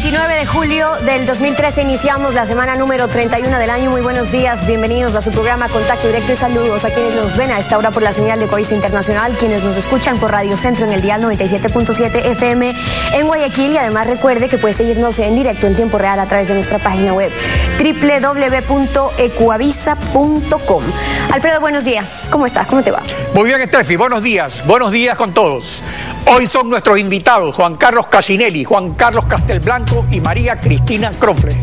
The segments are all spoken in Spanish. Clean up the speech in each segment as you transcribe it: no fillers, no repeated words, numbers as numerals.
29 de julio del 2013 iniciamos la semana número 31 del año. Muy buenos días, bienvenidos a su programa Contacto Directo y saludos a quienes nos ven a esta hora por la señal de Ecuavisa Internacional, quienes nos escuchan por Radio Centro en el dial 97.7 FM en Guayaquil, y además recuerde que puede seguirnos en directo en tiempo real a través de nuestra página web www.ecuavisa.com. Alfredo, buenos días, ¿cómo estás? ¿Cómo te va? Muy bien, Estefi, buenos días con todos. Hoy son nuestros invitados Juan Carlos Casinelli, Juan Carlos Castelblanco y María Cristina Cronfle.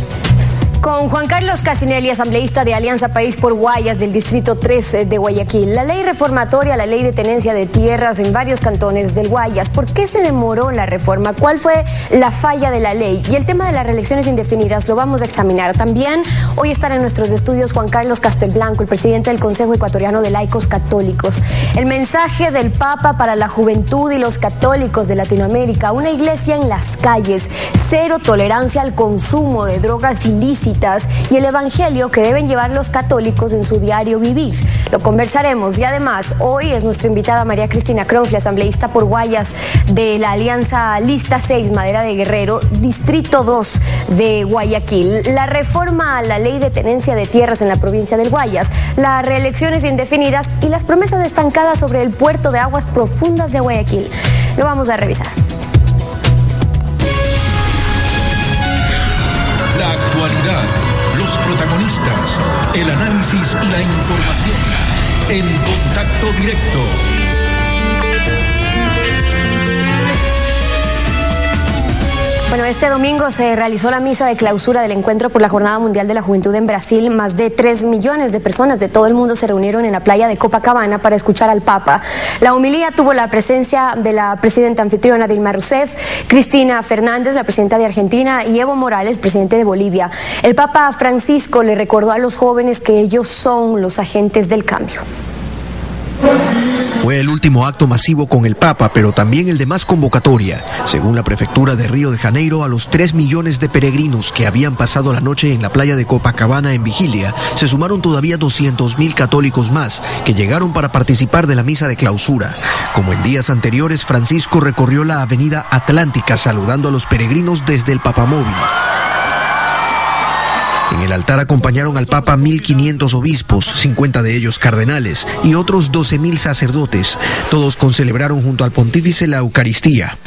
Con Juan Carlos Casinelli, asambleísta de Alianza País por Guayas del Distrito 3 de Guayaquil. La ley reformatoria, la ley de tenencia de tierras en varios cantones del Guayas. ¿Por qué se demoró la reforma? ¿Cuál fue la falla de la ley? Y el tema de las reelecciones indefinidas lo vamos a examinar. También hoy están en nuestros estudios Juan Carlos Castelblanco, el presidente del Consejo Ecuatoriano de Laicos Católicos. El mensaje del Papa para la juventud y los católicos de Latinoamérica. Una iglesia en las calles. Cero tolerancia al consumo de drogas ilícitas. Y el evangelio que deben llevar los católicos en su diario vivir. Lo conversaremos. Y además, hoy es nuestra invitada María Cristina Cronfle, asambleísta por Guayas de la Alianza Lista 6, Madera de Guerrero, Distrito 2 de Guayaquil. La reforma a la ley de tenencia de tierras en la provincia del Guayas, las reelecciones indefinidas y las promesas estancadas sobre el puerto de aguas profundas de Guayaquil. Lo vamos a revisar. La actualidad, los protagonistas, el análisis y la información en Contacto Directo. Bueno, este domingo se realizó la misa de clausura del encuentro por la Jornada Mundial de la Juventud en Brasil. Más de 3 millones de personas de todo el mundo se reunieron en la playa de Copacabana para escuchar al Papa. La homilía tuvo la presencia de la presidenta anfitriona Dilma Rousseff, Cristina Fernández, la presidenta de Argentina, y Evo Morales, presidente de Bolivia. El Papa Francisco le recordó a los jóvenes que ellos son los agentes del cambio. Fue el último acto masivo con el Papa, pero también el de más convocatoria. Según la prefectura de Río de Janeiro, a los 3 millones de peregrinos que habían pasado la noche en la playa de Copacabana en vigilia, se sumaron todavía 200.000 católicos más, que llegaron para participar de la misa de clausura. Como en días anteriores, Francisco recorrió la avenida Atlántica saludando a los peregrinos desde el Papamóvil. En el altar acompañaron al Papa 1.500 obispos, 50 de ellos cardenales, y otros 12.000 sacerdotes. Todos concelebraron junto al pontífice la Eucaristía.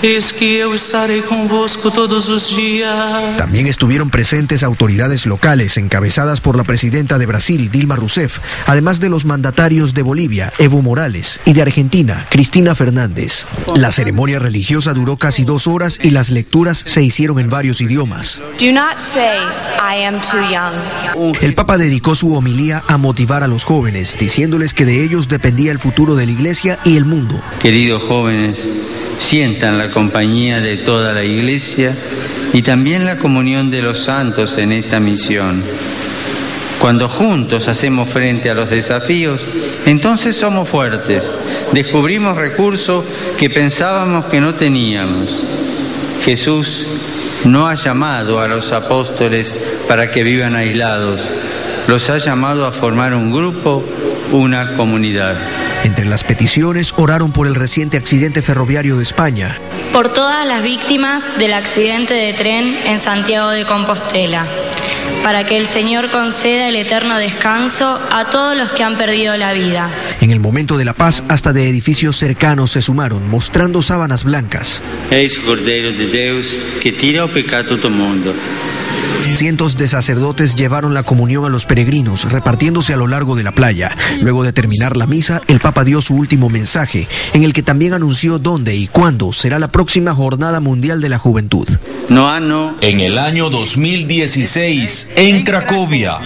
También estuvieron presentes autoridades locales, encabezadas por la presidenta de Brasil, Dilma Rousseff, además de los mandatarios de Bolivia, Evo Morales, y de Argentina, Cristina Fernández. La ceremonia religiosa duró casi 2 horas y las lecturas se hicieron en varios idiomas. Do not say, I am too young. El Papa dedicó su homilía a motivar a los jóvenes, diciéndoles que de ellos dependía el futuro de la Iglesia y el mundo. Queridos jóvenes, sientan la compañía de toda la Iglesia y también la comunión de los santos en esta misión. Cuando juntos hacemos frente a los desafíos, entonces somos fuertes, descubrimos recursos que pensábamos que no teníamos. Jesús no ha llamado a los apóstoles para que vivan aislados, los ha llamado a formar un grupo, una comunidad. Entre las peticiones oraron por el reciente accidente ferroviario de España. Por todas las víctimas del accidente de tren en Santiago de Compostela, para que el Señor conceda el eterno descanso a todos los que han perdido la vida. En el momento de la paz, hasta de edificios cercanos se sumaron, mostrando sábanas blancas. Es Cordero de Deus que tira o pecado do mundo. Cientos de sacerdotes llevaron la comunión a los peregrinos, repartiéndose a lo largo de la playa. Luego de terminar la misa, el Papa dio su último mensaje, en el que también anunció dónde y cuándo será la próxima Jornada Mundial de la Juventud. En el año 2016, en Cracovia.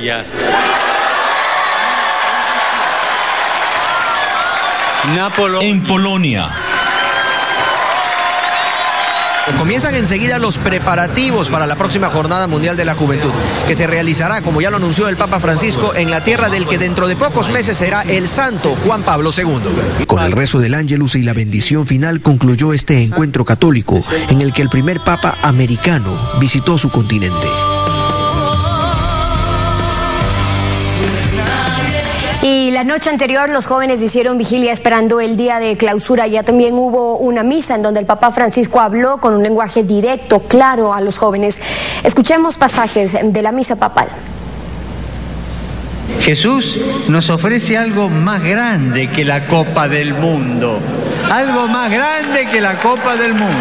En Polonia. Comienzan enseguida los preparativos para la próxima Jornada Mundial de la Juventud, que se realizará, como ya lo anunció el Papa Francisco, en la tierra del que dentro de pocos meses será el santo Juan Pablo II. Con el rezo del Ángelus y la bendición final concluyó este encuentro católico, en el que el primer Papa americano visitó su continente. Y la noche anterior los jóvenes hicieron vigilia esperando el día de clausura. Ya también hubo una misa en donde el Papa Francisco habló con un lenguaje directo, claro, a los jóvenes. Escuchemos pasajes de la misa papal. Jesús nos ofrece algo más grande que la Copa del Mundo. Algo más grande que la Copa del Mundo.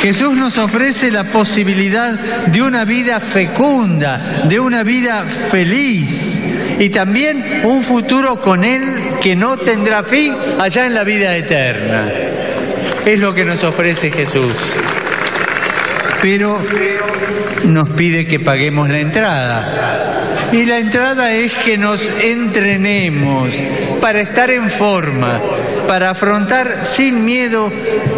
Jesús nos ofrece la posibilidad de una vida fecunda, de una vida feliz y también un futuro con Él que no tendrá fin allá en la vida eterna. Es lo que nos ofrece Jesús. Pero nos pide que paguemos la entrada. Y la entrada es que nos entrenemos para estar en forma, para afrontar sin miedo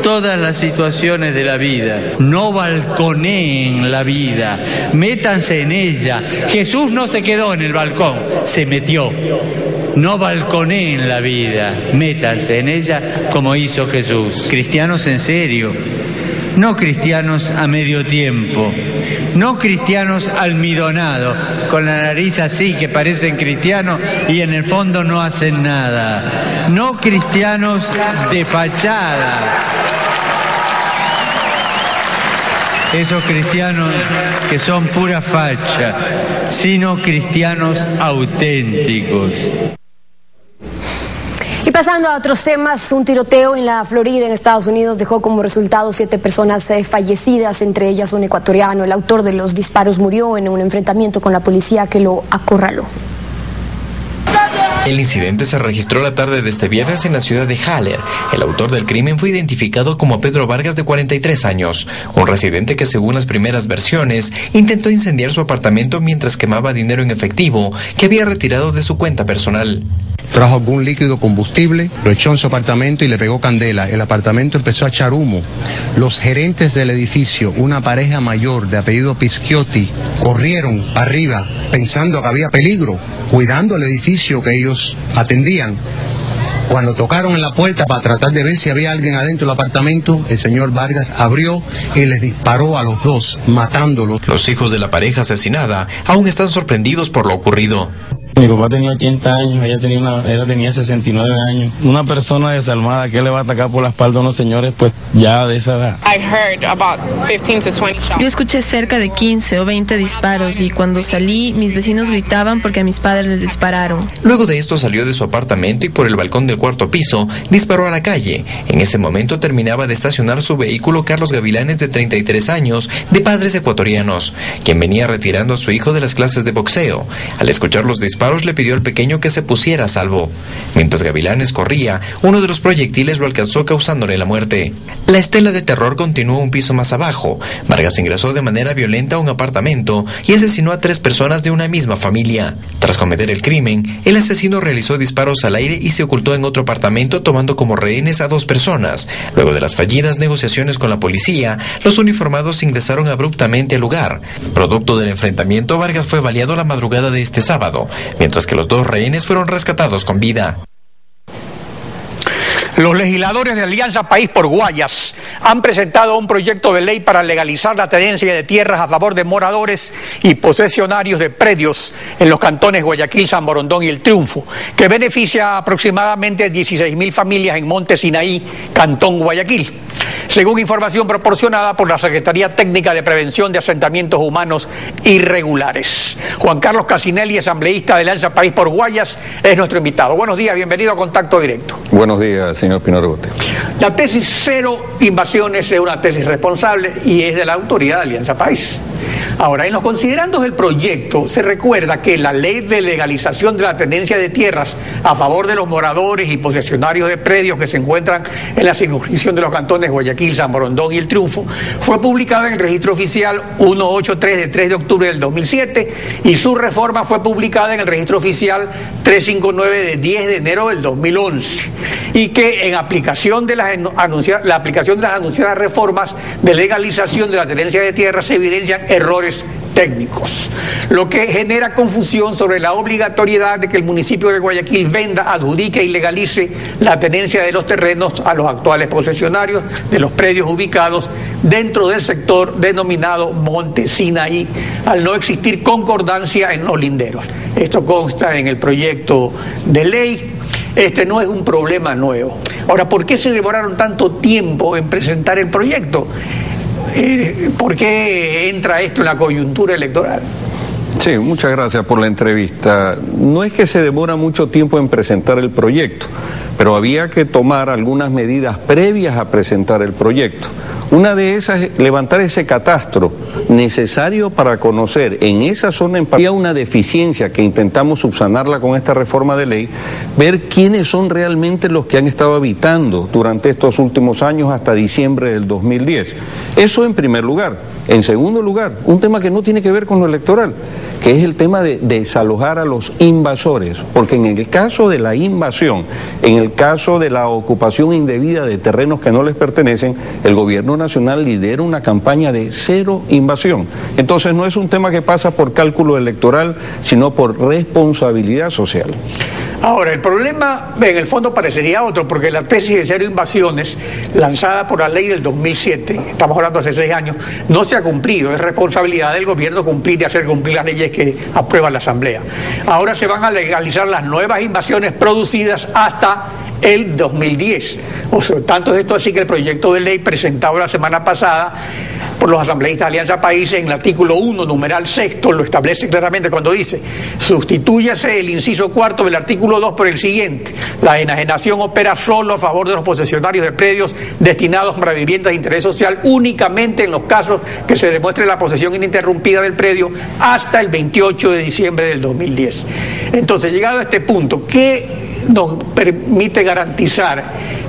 todas las situaciones de la vida. No balconeen la vida, métanse en ella. Jesús no se quedó en el balcón, se metió. No balconeen la vida, métanse en ella como hizo Jesús. Cristianos en serio. No cristianos a medio tiempo, no cristianos almidonados, con la nariz así que parecen cristianos y en el fondo no hacen nada. No cristianos de fachada. Esos cristianos que son pura facha, sino cristianos auténticos. Y pasando a otros temas, un tiroteo en la Florida, en Estados Unidos, dejó como resultado 7 personas fallecidas, entre ellas un ecuatoriano. El autor de los disparos murió en un enfrentamiento con la policía que lo acorraló. El incidente se registró la tarde de este viernes en la ciudad de Haller. El autor del crimen fue identificado como Pedro Vargas, de 43 años, un residente que, según las primeras versiones, intentó incendiar su apartamento mientras quemaba dinero en efectivo que había retirado de su cuenta personal. Trajo algún líquido combustible, lo echó en su apartamento y le pegó candela. El apartamento empezó a echar humo. Los gerentes del edificio, una pareja mayor de apellido Pisciotti, corrieron arriba pensando que había peligro, cuidando el edificio que ellos atendían. Cuando tocaron en la puerta para tratar de ver si había alguien adentro del apartamento, el señor Vargas abrió y les disparó a los dos, matándolos. Los hijos de la pareja asesinada aún están sorprendidos por lo ocurrido. Mi papá tenía 80 años, ella tenía 69 años. Una persona desarmada que le va a atacar por la espalda a unos señores, pues ya de esa edad. Yo escuché cerca de 15 o 20 disparos y cuando salí, mis vecinos gritaban porque a mis padres les dispararon. Luego de esto salió de su apartamento y por el balcón del 4º piso disparó a la calle. En ese momento terminaba de estacionar su vehículo Carlos Gavilanes, de 33 años, de padres ecuatorianos, quien venía retirando a su hijo de las clases de boxeo. Al escuchar los disparos, le pidió al pequeño que se pusiera a salvo. Mientras Gavilanes corría, uno de los proyectiles lo alcanzó, causándole la muerte. La estela de terror continuó un piso más abajo. Vargas ingresó de manera violenta a un apartamento y asesinó a 3 personas de una misma familia. Tras cometer el crimen, el asesino realizó disparos al aire y se ocultó en otro apartamento, tomando como rehenes a 2 personas. Luego de las fallidas negociaciones con la policía, los uniformados ingresaron abruptamente al lugar. Producto del enfrentamiento, Vargas fue baleado la madrugada de este sábado, mientras que los 2 rehenes fueron rescatados con vida. Los legisladores de Alianza País por Guayas han presentado un proyecto de ley para legalizar la tenencia de tierras a favor de moradores y posesionarios de predios en los cantones Guayaquil, San Borondón y El Triunfo, que beneficia a aproximadamente 16.000 familias en Monte Sinaí, Cantón Guayaquil, según información proporcionada por la Secretaría Técnica de Prevención de Asentamientos Humanos Irregulares. Juan Carlos Casinelli, asambleísta de Alianza País por Guayas, es nuestro invitado. Buenos días, bienvenido a Contacto Directo. Buenos días, señor Pinorote. La tesis 0 invasiones es una tesis responsable y es de la autoridad de Alianza País. Ahora, en los considerandos del proyecto se recuerda que la ley de legalización de la tenencia de tierras a favor de los moradores y posesionarios de predios que se encuentran en la circunscripción de los cantones Guayaquil, San Borondón y El Triunfo fue publicada en el registro oficial 183 de 3 de octubre del 2007 y su reforma fue publicada en el registro oficial 359 de 10 de enero del 2011, y que en aplicación de las anunciadas reformas de legalización de la tenencia de tierras se evidencian errores técnicos, lo que genera confusión sobre la obligatoriedad de que el municipio de Guayaquil venda, adjudique y legalice la tenencia de los terrenos a los actuales posesionarios de los predios ubicados dentro del sector denominado Monte Sinaí, al no existir concordancia en los linderos. Esto consta en el proyecto de ley. Este no es un problema nuevo. Ahora, ¿por qué se demoraron tanto tiempo en presentar el proyecto? ¿Por qué entra esto en la coyuntura electoral? Sí, muchas gracias por la entrevista. No es que se demora mucho tiempo en presentar el proyecto, pero había que tomar algunas medidas previas a presentar el proyecto. Una de esas es levantar ese catastro necesario para conocer en esa zona en había una deficiencia que intentamos subsanarla con esta reforma de ley, ver quiénes son realmente los que han estado habitando durante estos últimos años hasta diciembre del 2010. Eso en primer lugar. En segundo lugar, un tema que no tiene que ver con lo electoral, que es el tema de desalojar a los invasores, porque en el caso de la invasión, en el caso de la ocupación indebida de terrenos que no les pertenecen, el gobierno nacional lidera una campaña de cero invasión. Entonces no es un tema que pasa por cálculo electoral, sino por responsabilidad social. Ahora, el problema en el fondo parecería otro, porque la tesis de cero invasiones, lanzada por la ley del 2007, estamos hablando hace 6 años, no se ha cumplido. Es responsabilidad del gobierno cumplir y hacer cumplir las leyes que aprueba la Asamblea. Ahora se van a legalizar las nuevas invasiones producidas hasta el 2010. O sea, tanto es esto así que el proyecto de ley presentado la semana pasada por los asambleístas de Alianza País, en el artículo 1, numeral 6, lo establece claramente cuando dice: sustitúyase el inciso 4 del artículo 2 por el siguiente: la enajenación opera solo a favor de los posesionarios de predios destinados para viviendas de interés social únicamente en los casos que se demuestre la posesión ininterrumpida del predio hasta el 28 de diciembre del 2010. Entonces, llegado a este punto, ¿qué nos permite garantizar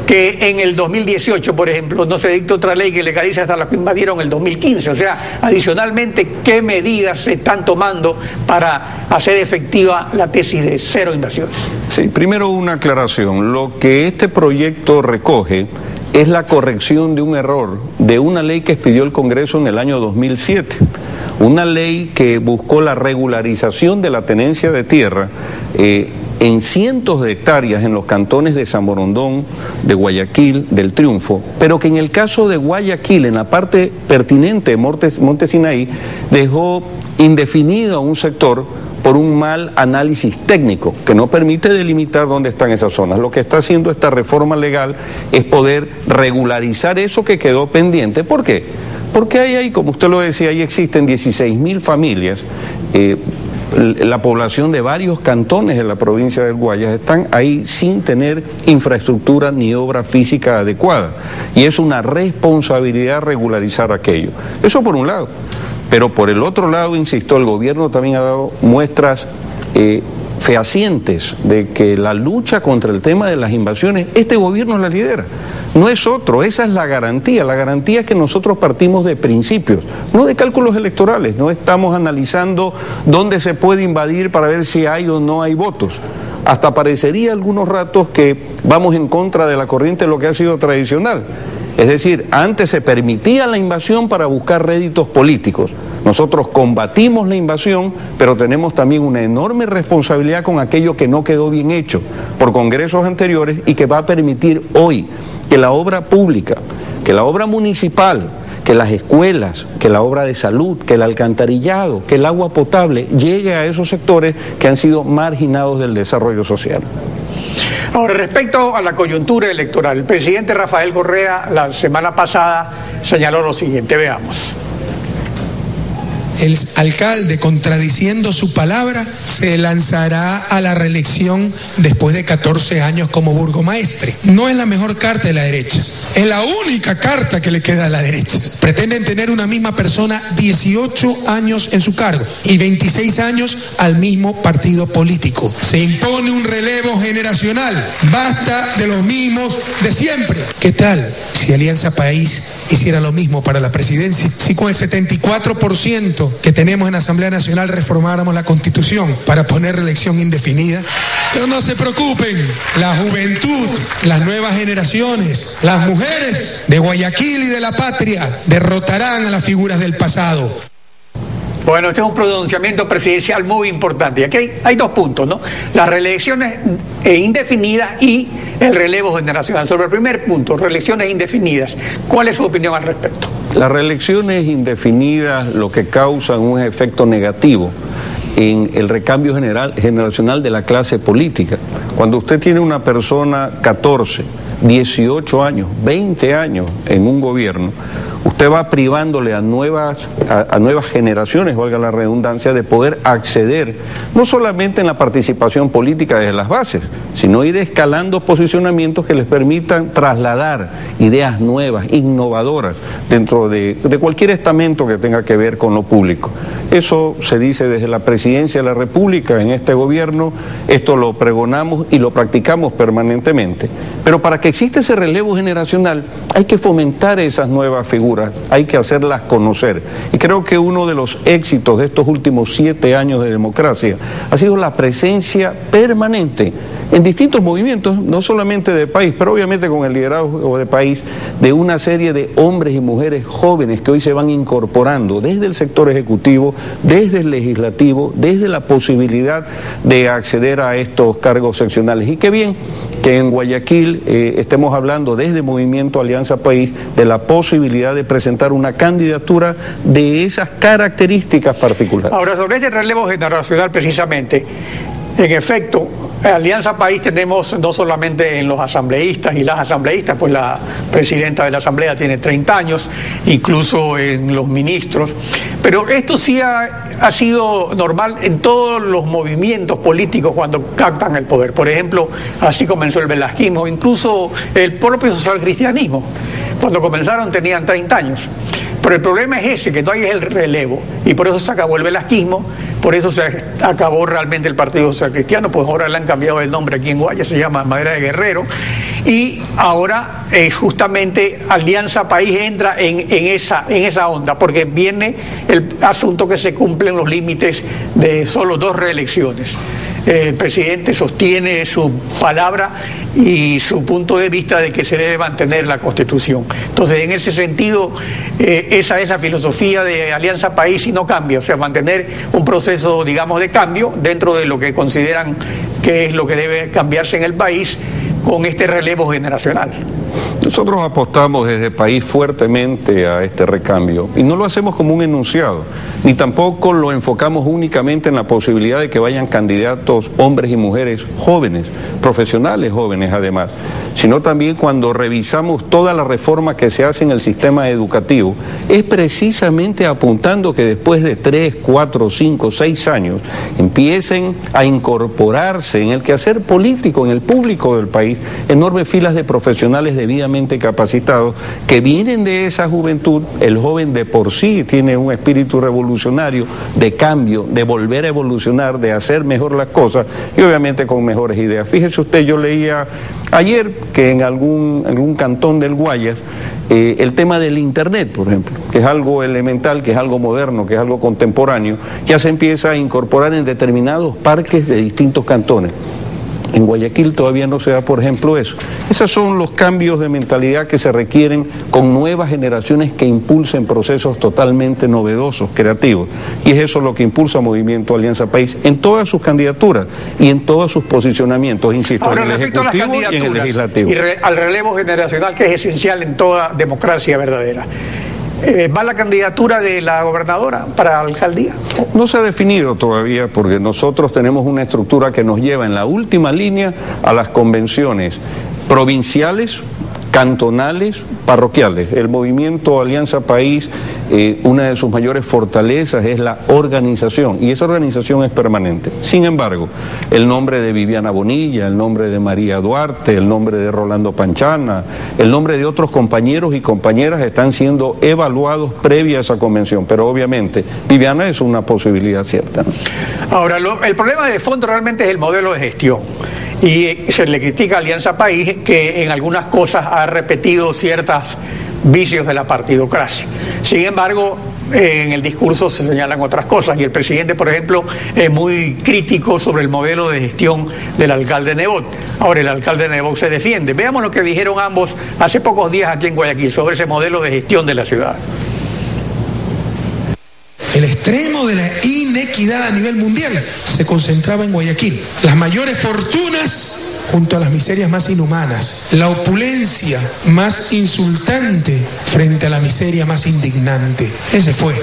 que en el 2018, por ejemplo, no se dicta otra ley que legalice hasta los que invadieron el 2015? O sea, adicionalmente, ¿qué medidas se están tomando para hacer efectiva la tesis de cero invasiones? Sí, primero una aclaración. Lo que este proyecto recoge es la corrección de un error de una ley que expidió el Congreso en el año 2007. Una ley que buscó la regularización de la tenencia de tierra en cientos de hectáreas en los cantones de San Borondón, de Guayaquil, del Triunfo, pero que en el caso de Guayaquil, en la parte pertinente de Monte Sinaí, dejó indefinido a un sector por un mal análisis técnico que no permite delimitar dónde están esas zonas. Lo que está haciendo esta reforma legal es poder regularizar eso que quedó pendiente. ¿Por qué? Porque ahí, como usted lo decía, ahí existen 16.000 familias, la población de varios cantones de la provincia del Guayas están ahí sin tener infraestructura ni obra física adecuada. Y es una responsabilidad regularizar aquello. Eso por un lado. Pero por el otro lado, insisto, el gobierno también ha dado muestras fehacientes de que la lucha contra el tema de las invasiones, este gobierno la lidera. No es otro, esa es la garantía. La garantía es que nosotros partimos de principios, no de cálculos electorales. No estamos analizando dónde se puede invadir para ver si hay o no hay votos. Hasta parecería algunos ratos que vamos en contra de la corriente de lo que ha sido tradicional. Es decir, antes se permitía la invasión para buscar réditos políticos. Nosotros combatimos la invasión, pero tenemos también una enorme responsabilidad con aquello que no quedó bien hecho por congresos anteriores y que va a permitir hoy que la obra pública, que la obra municipal, que las escuelas, que la obra de salud, que el alcantarillado, que el agua potable llegue a esos sectores que han sido marginados del desarrollo social. Ahora, respecto a la coyuntura electoral, el presidente Rafael Correa la semana pasada señaló lo siguiente, veamos. El alcalde, contradiciendo su palabra, se lanzará a la reelección después de 14 años como burgomaestre. No es la mejor carta de la derecha, es la única carta que le queda a la derecha. Pretenden tener una misma persona 18 años en su cargo y 26 años al mismo partido político. Se impone un relevo generacional, basta de los mismos de siempre. ¿Qué tal si Alianza País hiciera lo mismo para la presidencia? Si con el 74% que tenemos en la Asamblea Nacional reformáramos la Constitución para poner reelección indefinida. Pero no se preocupen, la juventud, las nuevas generaciones, las mujeres de Guayaquil y de la patria derrotarán a las figuras del pasado. Bueno, este es un pronunciamiento presidencial muy importante. Y aquí hay dos puntos, ¿no? Las reelecciones indefinidas y el relevo generacional. Sobre el primer punto, reelecciones indefinidas, ¿cuál es su opinión al respecto? Las reelecciones indefinidas lo que causan un efecto negativo en el recambio generacional de la clase política. Cuando usted tiene una persona 14, 18 años, 20 años en un gobierno, usted va privándole a nuevas generaciones, valga la redundancia, de poder acceder no solamente en la participación política desde las bases, sino ir escalando posicionamientos que les permitan trasladar ideas nuevas, innovadoras, dentro de cualquier estamento que tenga que ver con lo público. Eso se dice desde la Presidencia de la República, en este gobierno, esto lo pregonamos y lo practicamos permanentemente. Pero para que exista ese relevo generacional, hay que fomentar esas nuevas figuras, hay que hacerlas conocer. Y creo que uno de los éxitos de estos últimos 7 años de democracia ha sido la presencia permanente en distintos movimientos, no solamente de país, pero obviamente con el liderazgo de país, de una serie de hombres y mujeres jóvenes que hoy se van incorporando desde el sector ejecutivo, desde el legislativo, desde la posibilidad de acceder a estos cargos seccionales. Y qué bien que en Guayaquil estemos hablando desde Movimiento Alianza País de la posibilidad de presentar una candidatura de esas características particulares. Ahora, sobre este relevo generacional precisamente, en efecto, Alianza País tenemos no solamente en los asambleístas y las asambleístas, pues la presidenta de la Asamblea tiene 30 años, incluso en los ministros, pero esto sí ha sido normal en todos los movimientos políticos cuando captan el poder. Por ejemplo, así comenzó el velasquismo, incluso el propio socialcristianismo. Cuando comenzaron tenían 30 años. Pero el problema es ese, que no hay el relevo, y por eso se acabó el velasquismo, por eso se acabó realmente el Partido Social Cristiano, pues ahora le han cambiado el nombre aquí en Guayas, se llama Madera de Guerrero, y ahora justamente Alianza País entra en esa onda, porque viene el asunto que se cumplen los límites de solo 2 reelecciones. El presidente sostiene su palabra y su punto de vista de que se debe mantener la Constitución. Entonces, en ese sentido, esa es la filosofía de Alianza País y no cambia, o sea, mantener un proceso, digamos, de cambio dentro de lo que consideran que es lo que debe cambiarse en el país con este relevo generacional. Nosotros apostamos desde país fuertemente a este recambio y no lo hacemos como un enunciado, ni tampoco lo enfocamos únicamente en la posibilidad de que vayan candidatos hombres y mujeres jóvenes, profesionales jóvenes además, sino también cuando revisamos toda la reforma que se hace en el sistema educativo, es precisamente apuntando que después de 3, 4, 5, 6 años empiecen a incorporarse en el quehacer político, en el público del país, enormes filas de profesionales debidamente capacitados que vienen de esa juventud. El joven de por sí tiene un espíritu revolucionario, de cambio, de volver a evolucionar, de hacer mejor las cosas y obviamente con mejores ideas. Fíjese usted, yo leía ayer que en algún cantón del Guayas el tema del internet, por ejemplo, que es algo elemental, que es algo moderno, que es algo contemporáneo, ya se empieza a incorporar en determinados parques de distintos cantones. En Guayaquil todavía no se da, por ejemplo, eso. Esos son los cambios de mentalidad que se requieren con nuevas generaciones que impulsen procesos totalmente novedosos, creativos. Y es eso lo que impulsa Movimiento Alianza País en todas sus candidaturas y en todos sus posicionamientos, insisto, ahora, en el Ejecutivo y en el Legislativo. Y al relevo generacional, que es esencial en toda democracia verdadera. ¿Va la candidatura de la gobernadora para la alcaldía? No se ha definido todavía porque nosotros tenemos una estructura que nos lleva en la última línea a las convenciones provinciales, cantonales, parroquiales. El Movimiento Alianza País, una de sus mayores fortalezas es la organización, y esa organización es permanente. Sin embargo, el nombre de Viviana Bonilla, el nombre de María Duarte, el nombre de Rolando Panchana, el nombre de otros compañeros y compañeras están siendo evaluados previa a esa convención, pero obviamente Viviana es una posibilidad cierta, ¿no? Ahora, el problema de fondo realmente es el modelo de gestión. Y se le critica a Alianza País que en algunas cosas ha repetido ciertos vicios de la partidocracia. Sin embargo, en el discurso se señalan otras cosas y el presidente, por ejemplo, es muy crítico sobre el modelo de gestión del alcalde Nebot. Ahora el alcalde Nebot se defiende. Veamos lo que dijeron ambos hace pocos días aquí en Guayaquil sobre ese modelo de gestión de la ciudad. El extremo de la inequidad a nivel mundial se concentraba en Guayaquil. Las mayores fortunas junto a las miserias más inhumanas. La opulencia más insultante frente a la miseria más indignante. Ese fue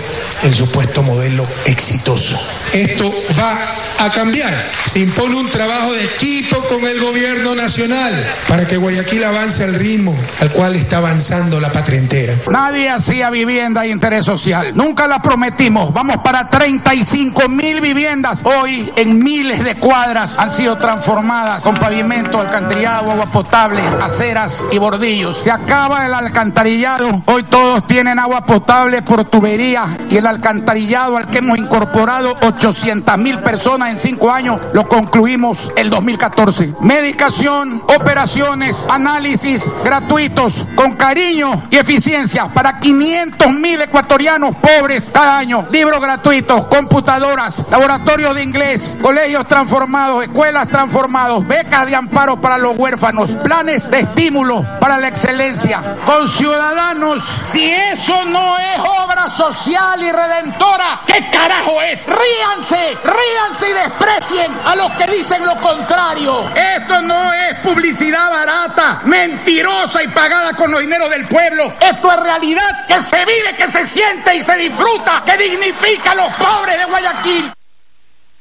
el supuesto modelo exitoso. Esto va a cambiar. Se impone un trabajo de equipo con el gobierno nacional para que Guayaquil avance al ritmo al cual está avanzando la patria entera. Nadie hacía vivienda de interés social. Nunca la prometimos. Vamos para 35.000 viviendas. Hoy en miles de cuadras han sido transformadas con pavimento, alcantarillado, agua potable, aceras y bordillos. Se acaba el alcantarillado. Hoy todos tienen agua potable por tubería y el alcantarillado al que hemos incorporado 800.000 personas en 5 años lo concluimos el 2014. Medicación, operaciones, análisis gratuitos con cariño y eficiencia para 500.000 ecuatorianos pobres cada año. Libros gratuitos, computadoras, laboratorios de inglés, colegios transformados, escuelas transformadas, becas de amparo para los huérfanos, planes de estímulo para la excelencia. Con ciudadanos, si eso no es obra social y redentora, ¿qué carajo es? Ríanse y desprecien a los que dicen lo contrario. Esto no es publicidad barata, mentirosa y pagada con los dineros del pueblo. Esto es realidad que se vive, que se siente y se disfruta, que dignifica a los pobres de Guayaquil.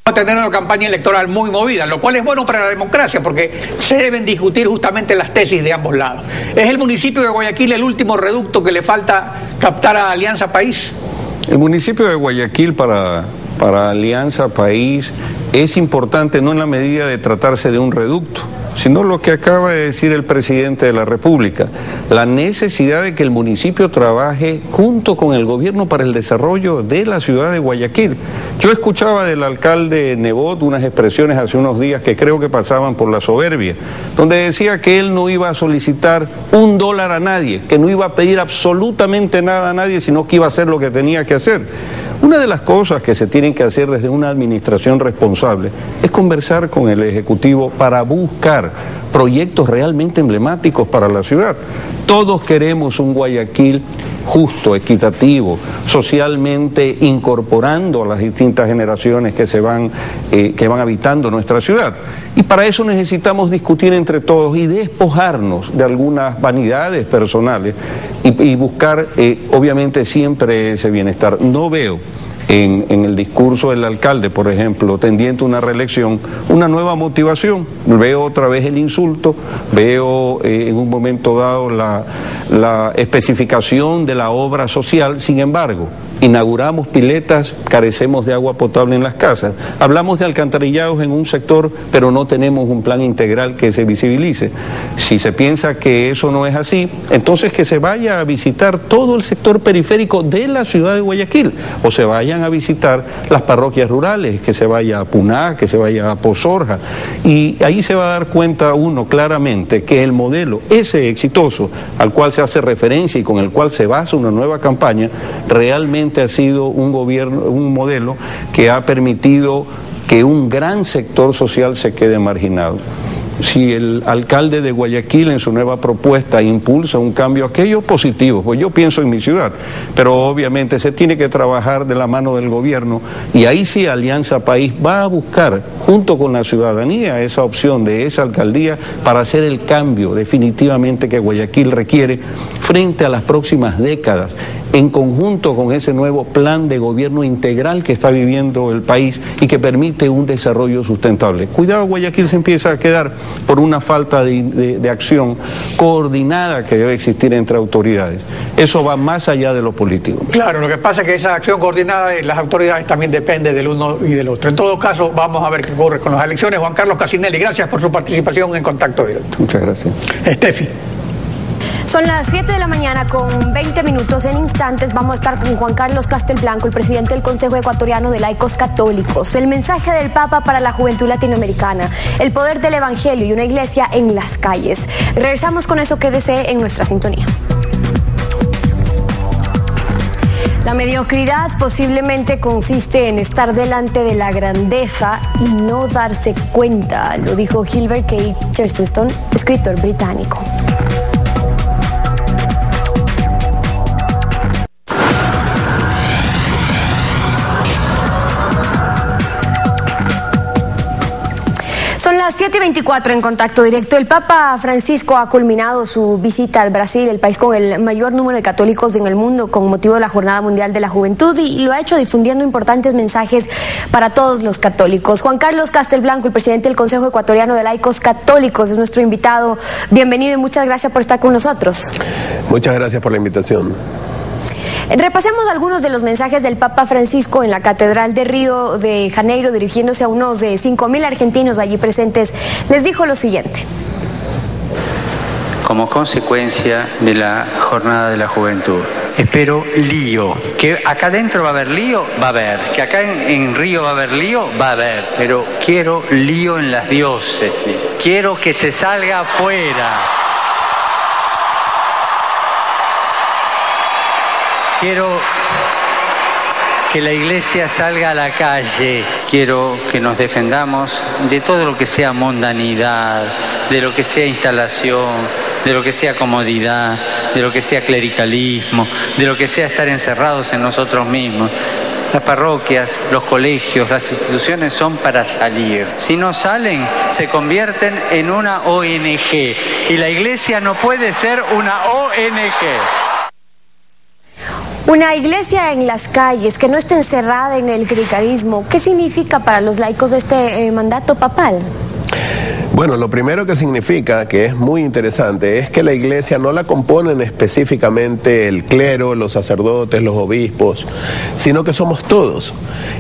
A tener una campaña electoral muy movida, lo cual es bueno para la democracia porque se deben discutir justamente las tesis de ambos lados. ¿Es el municipio de Guayaquil el último reducto que le falta captar a Alianza País? El municipio de Guayaquil para Alianza País es importante no en la medida de tratarse de un reducto, sino lo que acaba de decir el presidente de la República, la necesidad de que el municipio trabaje junto con el gobierno para el desarrollo de la ciudad de Guayaquil. Yo escuchaba del alcalde Nebot unas expresiones hace unos días que creo que pasaban por la soberbia, donde decía que él no iba a solicitar $1 a nadie, que no iba a pedir absolutamente nada a nadie, sino que iba a hacer lo que tenía que hacer. Una de las cosas que se tienen que hacer desde una administración responsable es conversar con el Ejecutivo para buscar proyectos realmente emblemáticos para la ciudad. Todos queremos un Guayaquil justo, equitativo, socialmente incorporando a las distintas generaciones que van habitando nuestra ciudad. Y para eso necesitamos discutir entre todos y despojarnos de algunas vanidades personales y buscar, obviamente, siempre ese bienestar. No veo en el discurso del alcalde, por ejemplo, tendiente a una reelección, una nueva motivación. Veo otra vez el insulto, veo en un momento dado la especificación de la obra social. Sin embargo, inauguramos piletas, carecemos de agua potable en las casas, hablamos de alcantarillados en un sector, pero no tenemos un plan integral que se visibilice. Si se piensa que eso no es así, entonces que se vaya a visitar todo el sector periférico de la ciudad de Guayaquil, o se vayan a visitar las parroquias rurales, que se vaya a Puná, que se vaya a Pozorja, y ahí se va a dar cuenta uno claramente que el modelo ese exitoso al cual se hace referencia y con el cual se basa una nueva campaña, realmente ha sido un modelo que ha permitido que un gran sector social se quede marginado. Si el alcalde de Guayaquil en su nueva propuesta impulsa un cambio, aquello positivo, pues yo pienso en mi ciudad, pero obviamente se tiene que trabajar de la mano del gobierno y ahí sí Alianza País va a buscar junto con la ciudadanía esa opción de esa alcaldía para hacer el cambio definitivamente que Guayaquil requiere frente a las próximas décadas, en conjunto con ese nuevo plan de gobierno integral que está viviendo el país y que permite un desarrollo sustentable. Cuidado, Guayaquil se empieza a quedar por una falta de acción coordinada que debe existir entre autoridades. Eso va más allá de lo político. Claro, lo que pasa es que esa acción coordinada de las autoridades también depende del uno y del otro. En todo caso, vamos a ver qué ocurre con las elecciones. Juan Carlos Casinelli, gracias por su participación en Contacto Directo. Muchas gracias. Estefi. Son las 7 de la mañana con 20 minutos. En instantes vamos a estar con Juan Carlos Castelblanco, el presidente del Consejo Ecuatoriano de Laicos Católicos. El mensaje del Papa para la juventud latinoamericana, el poder del Evangelio y una iglesia en las calles. Regresamos con eso, quédese en nuestra sintonía. La mediocridad posiblemente consiste en estar delante de la grandeza y no darse cuenta, lo dijo Gilbert K. Chesterton, escritor británico. 7:24 en Contacto Directo. El Papa Francisco ha culminado su visita al Brasil, el país con el mayor número de católicos en el mundo, con motivo de la Jornada Mundial de la Juventud, y lo ha hecho difundiendo importantes mensajes para todos los católicos. Juan Carlos Castelblanco, el presidente del Consejo Ecuatoriano de Laicos Católicos, es nuestro invitado. Bienvenido y muchas gracias por estar con nosotros. Muchas gracias por la invitación. Repasemos algunos de los mensajes del Papa Francisco en la Catedral de Río de Janeiro, dirigiéndose a unos 5.000 argentinos allí presentes. Les dijo lo siguiente. Como consecuencia de la Jornada de la Juventud, espero lío. Que acá adentro va a haber lío, va a haber. Que acá en Río va a haber lío, va a haber. Pero quiero lío en las diócesis. Quiero que se salga afuera. Quiero que la iglesia salga a la calle. Quiero que nos defendamos de todo lo que sea mundanidad, de lo que sea instalación, de lo que sea comodidad, de lo que sea clericalismo, de lo que sea estar encerrados en nosotros mismos. Las parroquias, los colegios, las instituciones son para salir. Si no salen, se convierten en una ONG. Y la iglesia no puede ser una ONG. Una iglesia en las calles que no esté encerrada en el clericalismo, ¿qué significa para los laicos de este mandato papal? Bueno, lo primero que significa, que es muy interesante, es que la iglesia no la componen específicamente el clero, los sacerdotes, los obispos, sino que somos todos.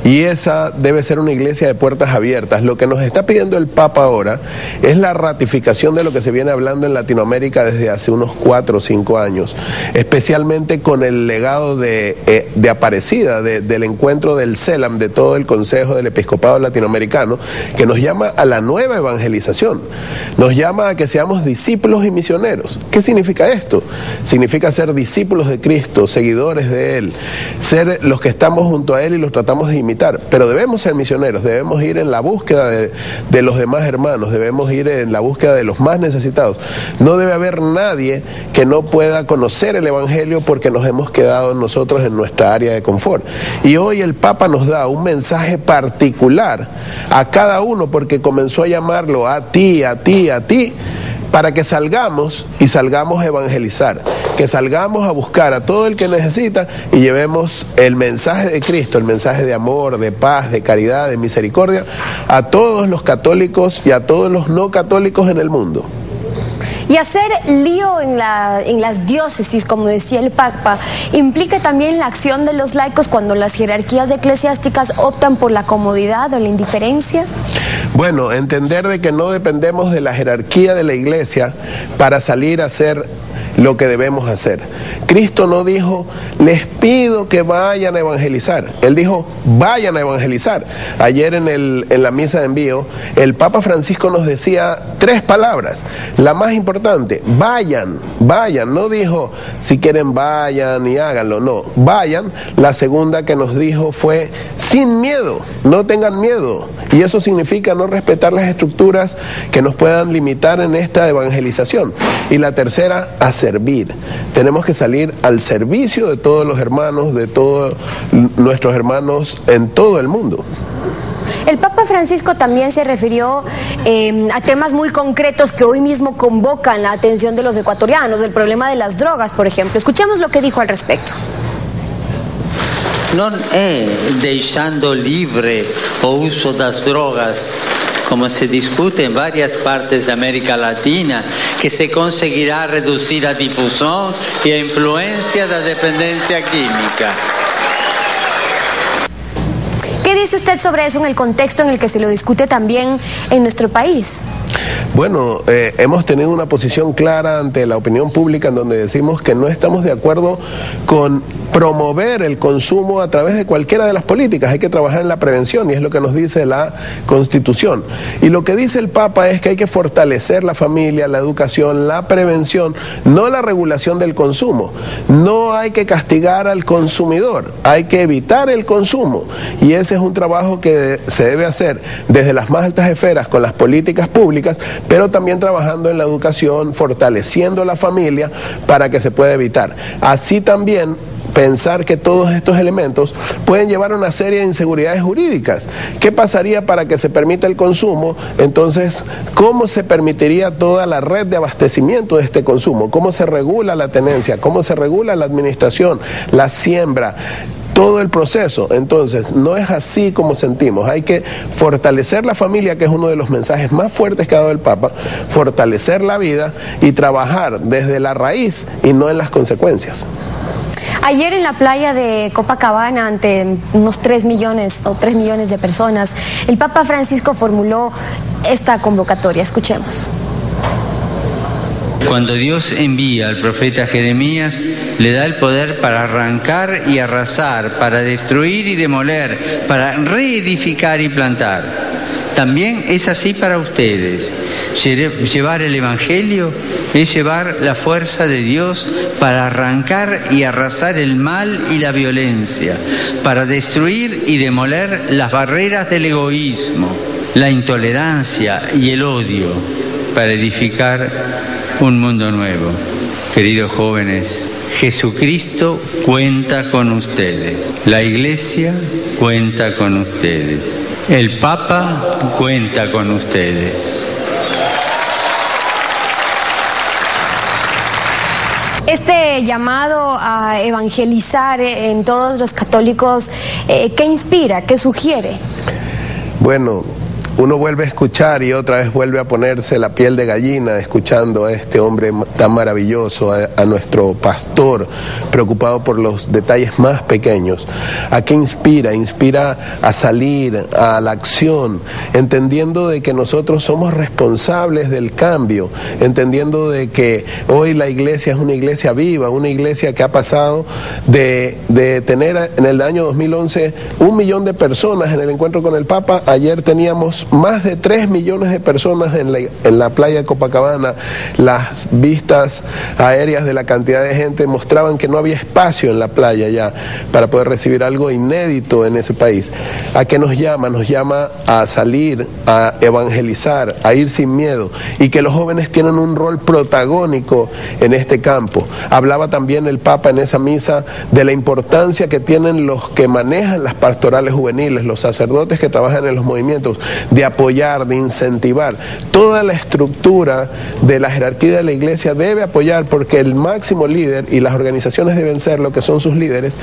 Y esa debe ser una iglesia de puertas abiertas. Lo que nos está pidiendo el Papa ahora es la ratificación de lo que se viene hablando en Latinoamérica desde hace unos 4 o 5 años, especialmente con el legado de Aparecida, del encuentro del CELAM, de todo el Consejo del Episcopado Latinoamericano, que nos llama a la nueva evangelización. Nos llama a que seamos discípulos y misioneros. ¿Qué significa esto? Significa ser discípulos de Cristo, seguidores de Él, ser los que estamos junto a Él y los tratamos de imitar. Pero debemos ser misioneros, debemos ir en la búsqueda de los demás hermanos, debemos ir en la búsqueda de los más necesitados. No debe haber nadie que no pueda conocer el Evangelio porque nos hemos quedado nosotros en nuestra área de confort. Y hoy el Papa nos da un mensaje particular a cada uno, porque comenzó a llamarlo a ti, para que salgamos a evangelizar, que salgamos a buscar a todo el que necesita y llevemos el mensaje de Cristo, el mensaje de amor, de paz, de caridad, de misericordia a todos los católicos y a todos los no católicos en el mundo. Y hacer lío en las diócesis, como decía el Papa, implica también la acción de los laicos cuando las jerarquías eclesiásticas optan por la comodidad o la indiferencia. Bueno, entender de que no dependemos de la jerarquía de la iglesia para salir a hacer lo que debemos hacer. Cristo no dijo, les pido que vayan a evangelizar. Él dijo, vayan a evangelizar. Ayer en la misa de envío, el Papa Francisco nos decía 3 palabras. La más importante, vayan. No dijo, si quieren vayan y háganlo, no, vayan. La segunda que nos dijo fue, sin miedo, no tengan miedo. Y eso significa no respetar las estructuras que nos puedan limitar en esta evangelización. Y la tercera, a servir. Tenemos que salir al servicio de todos los hermanos, de todos nuestros hermanos en todo el mundo. El Papa Francisco también se refirió a temas muy concretos que hoy mismo convocan la atención de los ecuatorianos, el problema de las drogas, por ejemplo. Escuchemos lo que dijo al respecto. Non è deixando libre o uso das drogas, como se discute en varias partes de América Latina, que se conseguirá reducir a difusión y a influencia de la dependencia química. ¿Qué dice usted sobre eso en el contexto en el que se lo discute también en nuestro país? Bueno, hemos tenido una posición clara ante la opinión pública en donde decimos que no estamos de acuerdo con promover el consumo a través de cualquiera de las políticas. Hay que trabajar en la prevención y es lo que nos dice la Constitución. Y lo que dice el Papa es que hay que fortalecer la familia, la educación, la prevención, no la regulación del consumo. No hay que castigar al consumidor, hay que evitar el consumo. Y ese es un trabajo que se debe hacer desde las más altas esferas con las políticas públicas, pero también trabajando en la educación, fortaleciendo la familia para que se pueda evitar. Así también pensar que todos estos elementos pueden llevar a una serie de inseguridades jurídicas. ¿Qué pasaría para que se permita el consumo? Entonces, ¿cómo se permitiría toda la red de abastecimiento de este consumo? ¿Cómo se regula la tenencia? ¿Cómo se regula la administración, la siembra? Todo el proceso. Entonces, no es así como sentimos. Hay que fortalecer la familia, que es uno de los mensajes más fuertes que ha dado el Papa, fortalecer la vida y trabajar desde la raíz y no en las consecuencias. Ayer en la playa de Copacabana, ante unos 3 millones de personas, el Papa Francisco formuló esta convocatoria. Escuchemos. Cuando Dios envía al profeta Jeremías, le da el poder para arrancar y arrasar, para destruir y demoler, para reedificar y plantar. También es así para ustedes. Llevar el Evangelio es llevar la fuerza de Dios para arrancar y arrasar el mal y la violencia, para destruir y demoler las barreras del egoísmo, la intolerancia y el odio, para edificar un mundo nuevo. Queridos jóvenes, Jesucristo cuenta con ustedes. La Iglesia cuenta con ustedes. El Papa cuenta con ustedes. Este llamado a evangelizar en todos los católicos, ¿qué inspira? ¿Qué sugiere? Bueno, uno vuelve a escuchar y otra vez vuelve a ponerse la piel de gallina escuchando a este hombre tan maravilloso, a nuestro pastor preocupado por los detalles más pequeños. ¿A qué inspira? Inspira a salir a la acción, entendiendo de que nosotros somos responsables del cambio, entendiendo de que hoy la iglesia es una iglesia viva, una iglesia que ha pasado de tener en el año 2011 1 millón de personas en el encuentro con el Papa. Ayer teníamos más de 3 millones de personas en la playa de Copacabana. Las vistas aéreas de la cantidad de gente mostraban que no había espacio en la playa ya para poder recibir algo inédito en ese país. ¿A qué nos llama? Nos llama a salir, a evangelizar, a ir sin miedo, y que los jóvenes tienen un rol protagónico en este campo. Hablaba también el Papa en esa misa de la importancia que tienen los que manejan las pastorales juveniles, los sacerdotes que trabajan en los movimientos, de apoyar, de incentivar. Toda la estructura de la jerarquía de la iglesia debe apoyar, porque el máximo líder y las organizaciones deben ser lo que son sus líderes,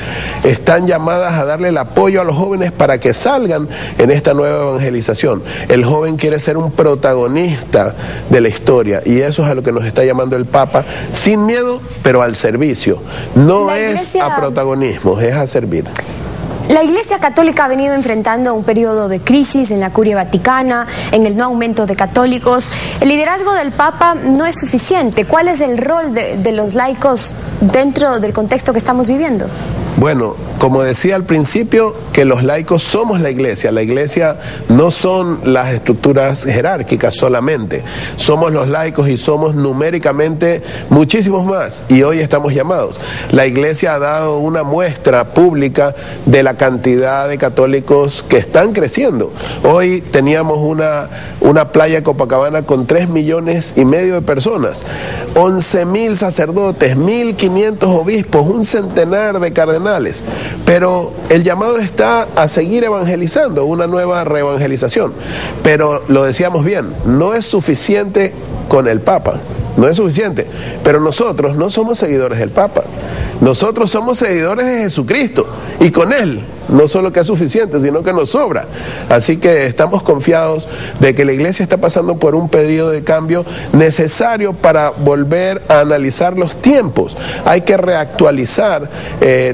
están llamadas a darle el apoyo a los jóvenes para que salgan en esta nueva evangelización. El joven quiere ser un protagonista de la historia, y eso es a lo que nos está llamando el Papa, sin miedo, pero al servicio. No es a protagonismo, es a servir. La Iglesia Católica ha venido enfrentando un periodo de crisis en la Curia Vaticana, en el no aumento de católicos. El liderazgo del Papa no es suficiente. ¿Cuál es el rol de los laicos dentro del contexto que estamos viviendo? Bueno, como decía al principio, que los laicos somos la iglesia. La iglesia no son las estructuras jerárquicas solamente. Somos los laicos y somos numéricamente muchísimos más. Y hoy estamos llamados. La iglesia ha dado una muestra pública de la cantidad de católicos que están creciendo. Hoy teníamos una playa de Copacabana con 3,5 millones de personas, 11,000 sacerdotes, 1,500 obispos, un centenar de cardenales. Pero el llamado está a seguir evangelizando, una nueva reevangelización. Pero lo decíamos bien, no es suficiente con el Papa, no es suficiente. Pero nosotros no somos seguidores del Papa, nosotros somos seguidores de Jesucristo, y con Él no solo que es suficiente, sino que nos sobra. Así que estamos confiados de que la iglesia está pasando por un periodo de cambio necesario para volver a analizar los tiempos. Hay que reactualizar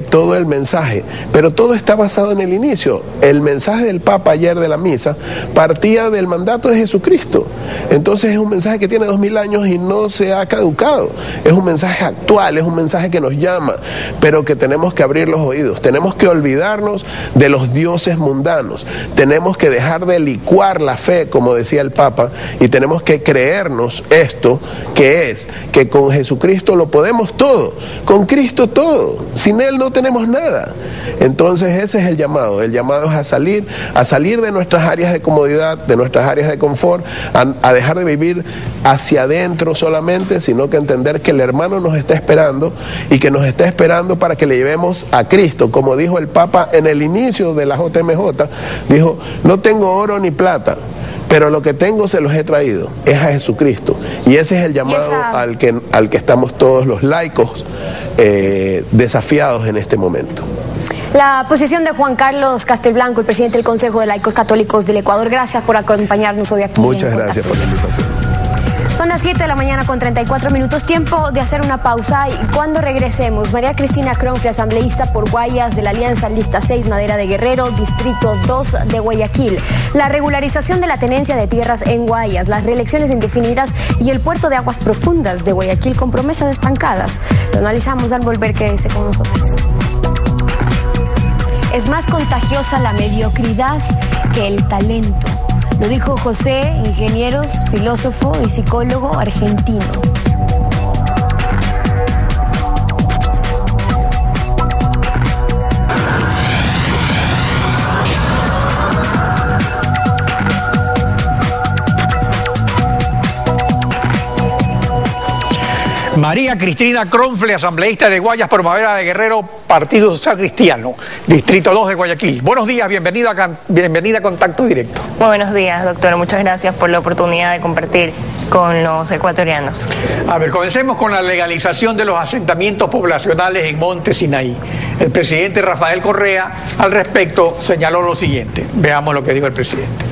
todo el mensaje, pero todo está basado en el inicio. El mensaje del Papa ayer de la misa partía del mandato de Jesucristo. Entonces es un mensaje que tiene 2000 años y no se ha caducado. Es un mensaje actual, es un mensaje que nos llama, pero que tenemos que abrir los oídos. Tenemos que olvidarnos ídolos, de los dioses mundanos. Tenemos que dejar de licuar la fe, como decía el Papa, y tenemos que creernos esto, que es que con Jesucristo lo podemos todo, con Cristo todo, sin Él no tenemos nada. Entonces ese es el llamado es a salir de nuestras áreas de comodidad, de nuestras áreas de confort, a dejar de vivir hacia adentro solamente, sino que entender que el hermano nos está esperando y que nos está esperando para que le llevemos a Cristo, como dijo el Papa en el inicio de la JMJ, dijo, no tengo oro ni plata, pero lo que tengo se los he traído, es a Jesucristo. Y ese es el llamado al que estamos todos los laicos desafiados en este momento. La posición de Juan Carlos Castelblanco, el presidente del Consejo de Laicos Católicos del Ecuador. Gracias por acompañarnos hoy aquí. Muchas gracias por la invitación. Son las 7 de la mañana con 34 minutos, tiempo de hacer una pausa y cuando regresemos, María Cristina Cronfle, asambleísta por Guayas de la Alianza Lista 6 Madera de Guerrero, Distrito 2 de Guayaquil, la regularización de la tenencia de tierras en Guayas, las reelecciones indefinidas y el puerto de aguas profundas de Guayaquil con promesas estancadas. Lo analizamos al volver, quédese con nosotros. Es más contagiosa la mediocridad que el talento. Lo dijo José Ingenieros, filósofo y psicólogo argentino. María Cristina Cronfle, asambleísta de Guayas por Madera de Guerrero, Partido Social Cristiano, Distrito 2 de Guayaquil. Buenos días, bienvenida a Contacto Directo. Muy buenos días, doctor. Muchas gracias por la oportunidad de compartir con los ecuatorianos. A ver, comencemos con la legalización de los asentamientos poblacionales en Monte Sinaí. El presidente Rafael Correa al respecto señaló lo siguiente. Veamos lo que dijo el presidente.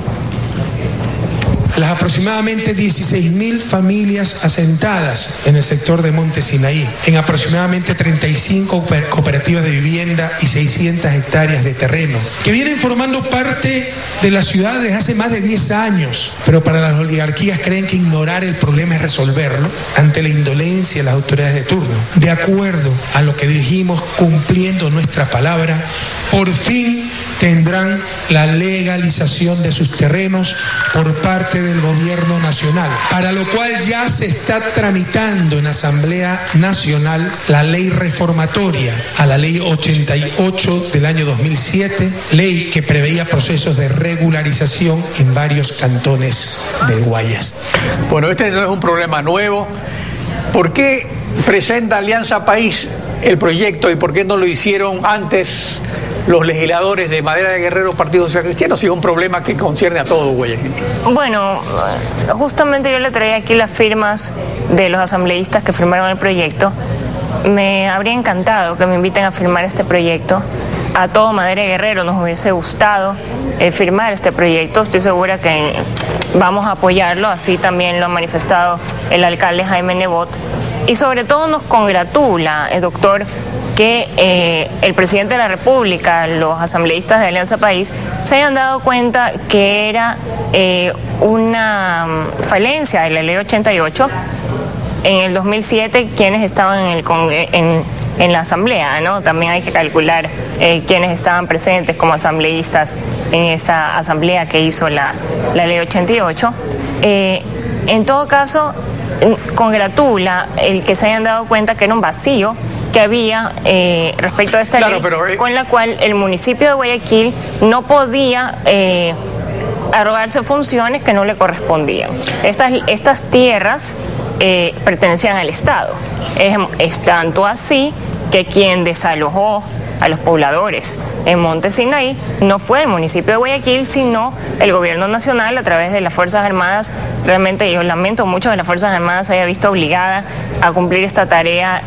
Las aproximadamente 16.000 familias asentadas en el sector de Monte Sinaí, en aproximadamente 35 cooperativas de vivienda y 600 hectáreas de terreno, que vienen formando parte de la ciudad desde hace más de 10 años, pero para las oligarquías creen que ignorar el problema es resolverlo ante la indolencia de las autoridades de turno. De acuerdo a lo que dijimos, cumpliendo nuestra palabra, por fin tendrán la legalización de sus terrenos por parte del gobierno nacional, para lo cual ya se está tramitando en Asamblea Nacional la ley reformatoria a la ley 88 del año 2007, ley que preveía procesos de regularización en varios cantones del Guayas. Bueno, este no es un problema nuevo. ¿Por qué presenta Alianza País el proyecto y por qué no lo hicieron antes los legisladores de Madera de Guerrero, Partido Social Cristiano, si es un problema que concierne a todo Guayaquil? Bueno, justamente yo le traía aquí las firmas de los asambleístas que firmaron el proyecto. Me habría encantado que me inviten a firmar este proyecto. A todo Madera de Guerrero nos hubiese gustado firmar este proyecto. Estoy segura que vamos a apoyarlo, así también lo ha manifestado el alcalde Jaime Nebot. Y sobre todo nos congratula, doctor, que el presidente de la República, los asambleístas de Alianza País, se hayan dado cuenta que era una falencia de la ley 88 en el 2007, quienes estaban en la asamblea, ¿no? También hay que calcular quienes estaban presentes como asambleístas en esa asamblea que hizo la ley 88. En todo caso, congratula el que se hayan dado cuenta que era un vacío que había respecto a esta ley, con la cual el municipio de Guayaquil no podía arrogarse funciones que no le correspondían. Estas tierras pertenecían al Estado. Es tanto así que quien desalojó a los pobladores en Monte Sinaí no fue el municipio de Guayaquil, sino el gobierno nacional a través de las Fuerzas Armadas. Realmente yo lamento mucho que las Fuerzas Armadas se haya visto obligada a cumplir esta tarea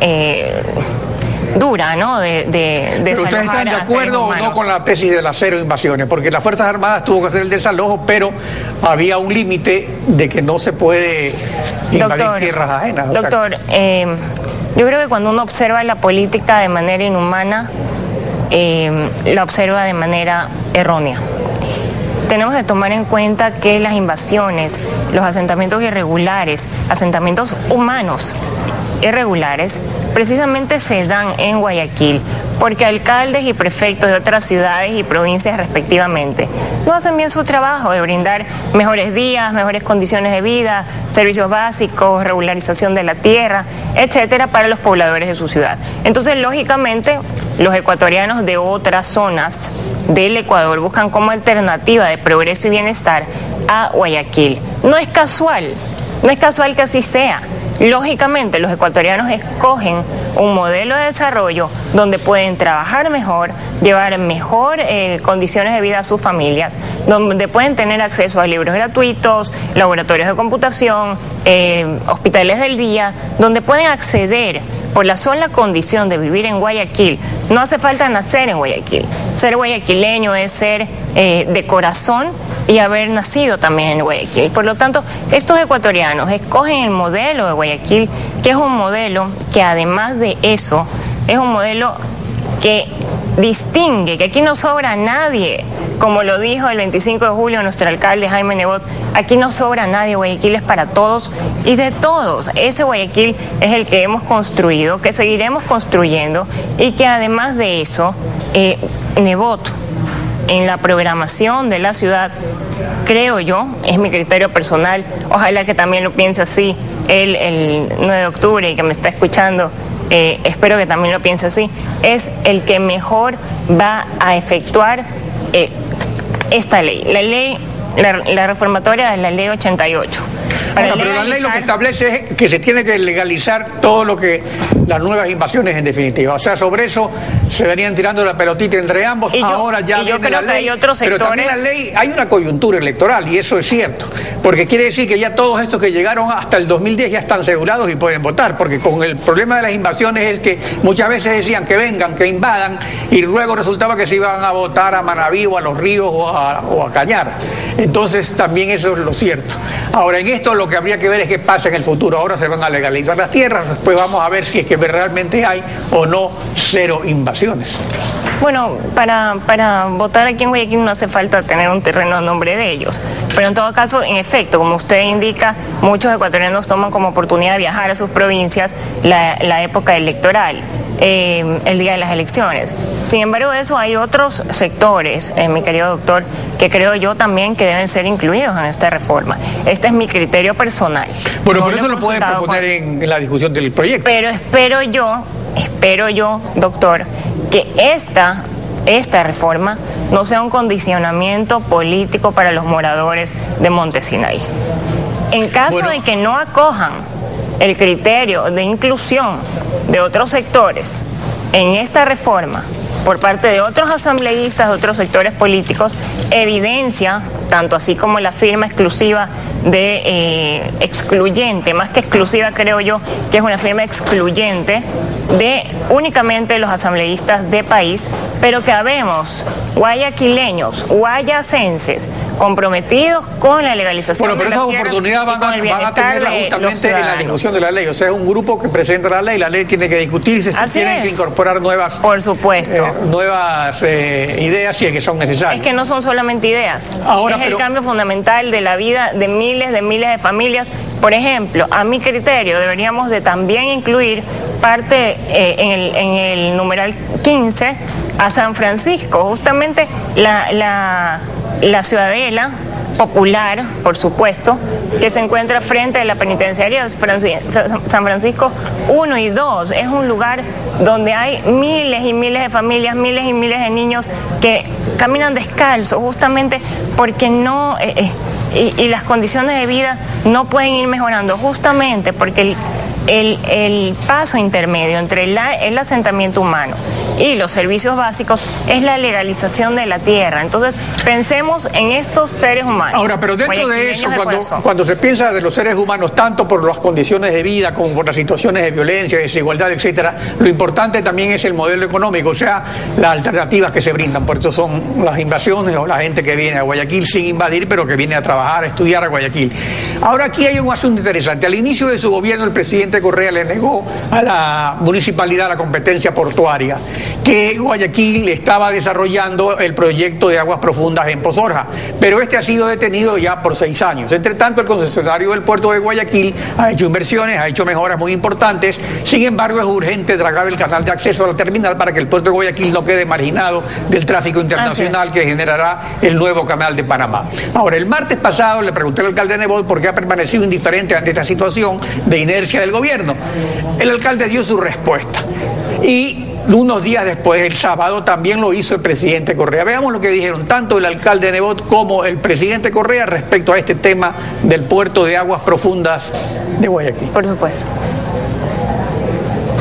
dura, ¿no? ¿Pero ustedes están de acuerdo o no con la tesis de las 0 invasiones? Porque las Fuerzas Armadas tuvo que hacer el desalojo, pero había un límite de que no se puede invadir tierras ajenas. Doctor, yo creo que cuando uno observa la política de manera inhumana, la observa de manera errónea. Tenemos que tomar en cuenta que las invasiones, los asentamientos irregulares, asentamientos humanos irregulares, precisamente se dan en Guayaquil porque alcaldes y prefectos de otras ciudades y provincias respectivamente no hacen bien su trabajo de brindar mejores días, mejores condiciones de vida, servicios básicos, regularización de la tierra, etcétera, para los pobladores de su ciudad. Entonces, lógicamente, los ecuatorianos de otras zonas del Ecuador buscan como alternativa de progreso y bienestar a Guayaquil. No es casual que así sea. Lógicamente, los ecuatorianos escogen un modelo de desarrollo donde pueden trabajar mejor, llevar mejor condiciones de vida a sus familias, donde pueden tener acceso a libros gratuitos, laboratorios de computación, hospitales del día, donde pueden acceder por la sola condición de vivir en Guayaquil. No hace falta nacer en Guayaquil. Ser guayaquileño es ser de corazón y haber nacido también en Guayaquil. Por lo tanto, estos ecuatorianos escogen el modelo de Guayaquil, que es un modelo que además de eso, es un modelo que distingue, que aquí no sobra nadie, como lo dijo el 25 de julio nuestro alcalde Jaime Nebot, aquí no sobra nadie, Guayaquil es para todos y de todos. Ese Guayaquil es el que hemos construido, que seguiremos construyendo y que además de eso, Nebot, en la programación de la ciudad, creo yo, es mi criterio personal, ojalá que también lo piense así el 9 de octubre y que me está escuchando, espero que también lo piense así, es el que mejor va a efectuar esta ley, la reformatoria de la ley 88. Bueno, pero la ley lo que establece es que se tiene que legalizar todo lo que las nuevas invasiones en definitiva. O sea, sobre eso se venían tirando la pelotita entre ambos. Ahora ya viene la ley, pero también la ley, hay una coyuntura electoral y eso es cierto, porque quiere decir que ya todos estos que llegaron hasta el 2010 ya están asegurados y pueden votar, porque con el problema de las invasiones es que muchas veces decían que vengan, que invadan y luego resultaba que se iban a votar a Manaví o a Los Ríos o a Cañar. Entonces también eso es lo cierto. Ahora, en esto lo que habría que ver es qué pasa en el futuro. Ahora se van a legalizar las tierras, después vamos a ver si es que realmente hay o no cero invasiones. Bueno, para votar aquí en Guayaquil no hace falta tener un terreno a nombre de ellos, pero en todo caso, en efecto, como usted indica, muchos ecuatorianos toman como oportunidad de viajar a sus provincias la época electoral, el día de las elecciones. Sin embargo, de eso hay otros sectores, mi querido doctor, que creo yo también que deben ser incluidos en esta reforma. Este es mi criterio personal. Bueno, por eso lo pueden proponer en la discusión del proyecto. Pero espero yo, doctor, que esta reforma no sea un condicionamiento político para los moradores de Montesinay. En caso de que no acojan el criterio de inclusión de otros sectores en esta reforma por parte de otros asambleístas, de otros sectores políticos, evidencia, tanto así como la firma exclusiva de excluyente, más que exclusiva creo yo, que es una firma excluyente de únicamente los asambleístas de país, pero que habemos guayaquileños, guayacenses, comprometidos con la legalización de las tierras. Bueno, pero esa oportunidad van a tenerla justamente en la discusión de la ley. O sea, es un grupo que presenta la ley tiene que discutirse, se tienen que incorporar nuevas, por supuesto, nuevas ideas si es que son necesarias. Es que no son solamente ideas, ahora, es el cambio fundamental de la vida de miles de familias. Por ejemplo, a mi criterio deberíamos de también incluir parte en el numeral 15 a San Francisco, justamente la ciudadela popular, por supuesto, que se encuentra frente a la penitenciaria San Francisco 1 y 2. Es un lugar donde hay miles y miles de familias, miles y miles de niños que caminan descalzos, justamente porque no... y las condiciones de vida no pueden ir mejorando, justamente porque el paso intermedio entre el asentamiento humano y los servicios básicos es la legalización de la tierra. Entonces, pensemos en estos seres humanos. Ahora, pero dentro de eso, cuando se piensa de los seres humanos, tanto por las condiciones de vida como por las situaciones de violencia, desigualdad, etcétera, lo importante también es el modelo económico, o sea, las alternativas que se brindan. Por eso son las invasiones o la gente que viene a Guayaquil sin invadir, pero que viene a trabajar, a estudiar a Guayaquil. Ahora, aquí hay un asunto interesante. Al inicio de su gobierno, el presidente presidente Correa le negó a la municipalidad la competencia portuaria, que Guayaquil estaba desarrollando el proyecto de aguas profundas en Pozorja, pero este ha sido detenido ya por 6 años. Entre tanto, el concesionario del puerto de Guayaquil ha hecho inversiones, ha hecho mejoras muy importantes. Sin embargo, es urgente dragar el canal de acceso a la terminal para que el puerto de Guayaquil no quede marginado del tráfico internacional que generará el nuevo canal de Panamá. Ahora, el martes pasado le pregunté al alcalde Nebot por qué ha permanecido indiferente ante esta situación de inercia del gobierno. El alcalde dio su respuesta y unos días después, el sábado, también lo hizo el presidente Correa. Veamos lo que dijeron tanto el alcalde Nebot como el presidente Correa respecto a este tema del puerto de aguas profundas de Guayaquil. Por supuesto.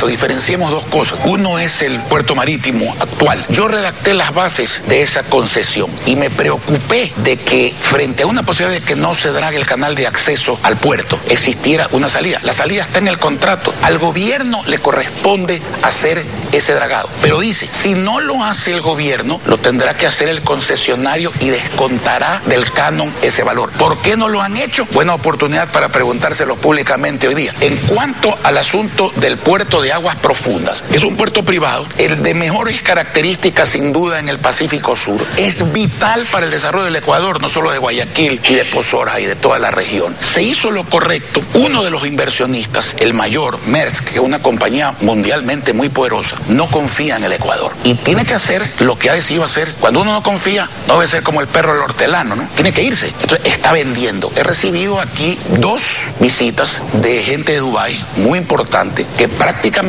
Diferenciemos dos cosas. Uno es el puerto marítimo actual. Yo redacté las bases de esa concesión y me preocupé de que frente a una posibilidad de que no se drague el canal de acceso al puerto, existiera una salida. La salida está en el contrato. Al gobierno le corresponde hacer ese dragado. Pero dice, si no lo hace el gobierno, lo tendrá que hacer el concesionario y descontará del canon ese valor. ¿Por qué no lo han hecho? Buena oportunidad para preguntárselo públicamente hoy día. En cuanto al asunto del puerto de aguas profundas, es un puerto privado, el de mejores características sin duda en el Pacífico Sur, es vital para el desarrollo del Ecuador, no solo de Guayaquil y de Pozorja y de toda la región. Se hizo lo correcto. Uno de los inversionistas, el mayor, Maersk, que es una compañía mundialmente muy poderosa, no confía en el Ecuador y tiene que hacer lo que ha decidido hacer. Cuando uno no confía, no debe ser como el perro del hortelano, ¿no? Tiene que irse. Entonces está vendiendo. He recibido aquí 2 visitas de gente de Dubái, muy importante, que prácticamente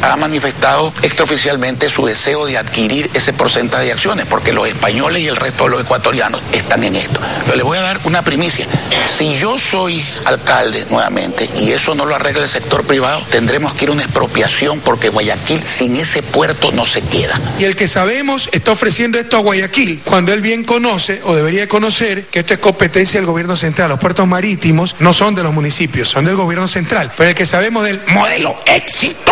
ha manifestado extraoficialmente su deseo de adquirir ese porcentaje de acciones, porque los españoles y el resto de los ecuatorianos están en esto. Pero le voy a dar una primicia. Si yo soy alcalde nuevamente y eso no lo arregla el sector privado, tendremos que ir a una expropiación, porque Guayaquil sin ese puerto no se queda. Y el que sabemos está ofreciendo esto a Guayaquil, cuando él bien conoce, o debería conocer, que esto es competencia del gobierno central. Los puertos marítimos no son de los municipios, son del gobierno central. Pero el que sabemos del modelo exitoso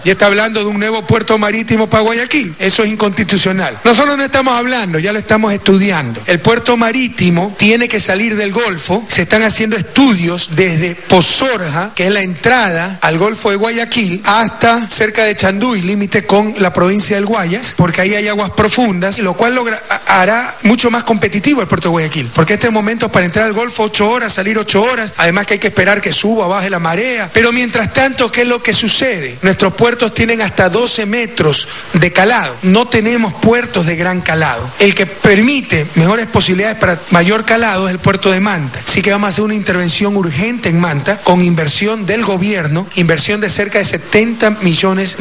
y está hablando de un nuevo puerto marítimo para Guayaquil, eso es inconstitucional. Nosotros no estamos hablando, ya lo estamos estudiando. El puerto marítimo tiene que salir del Golfo. Se están haciendo estudios desde Pozorja, que es la entrada al Golfo de Guayaquil, hasta cerca de Chanduy, límite con la provincia del Guayas, porque ahí hay aguas profundas, lo cual hará mucho más competitivo el puerto de Guayaquil, porque este momento para entrar al Golfo 8 horas, salir 8 horas, además que hay que esperar que suba, baje la marea. Pero mientras tanto, ¿qué es lo que sucede? Nuestros puertos tienen hasta 12 metros de calado. No tenemos puertos de gran calado. El que permite mejores posibilidades para mayor calado es el puerto de Manta. Así que vamos a hacer una intervención urgente en Manta con inversión del gobierno, inversión de cerca de $70 millones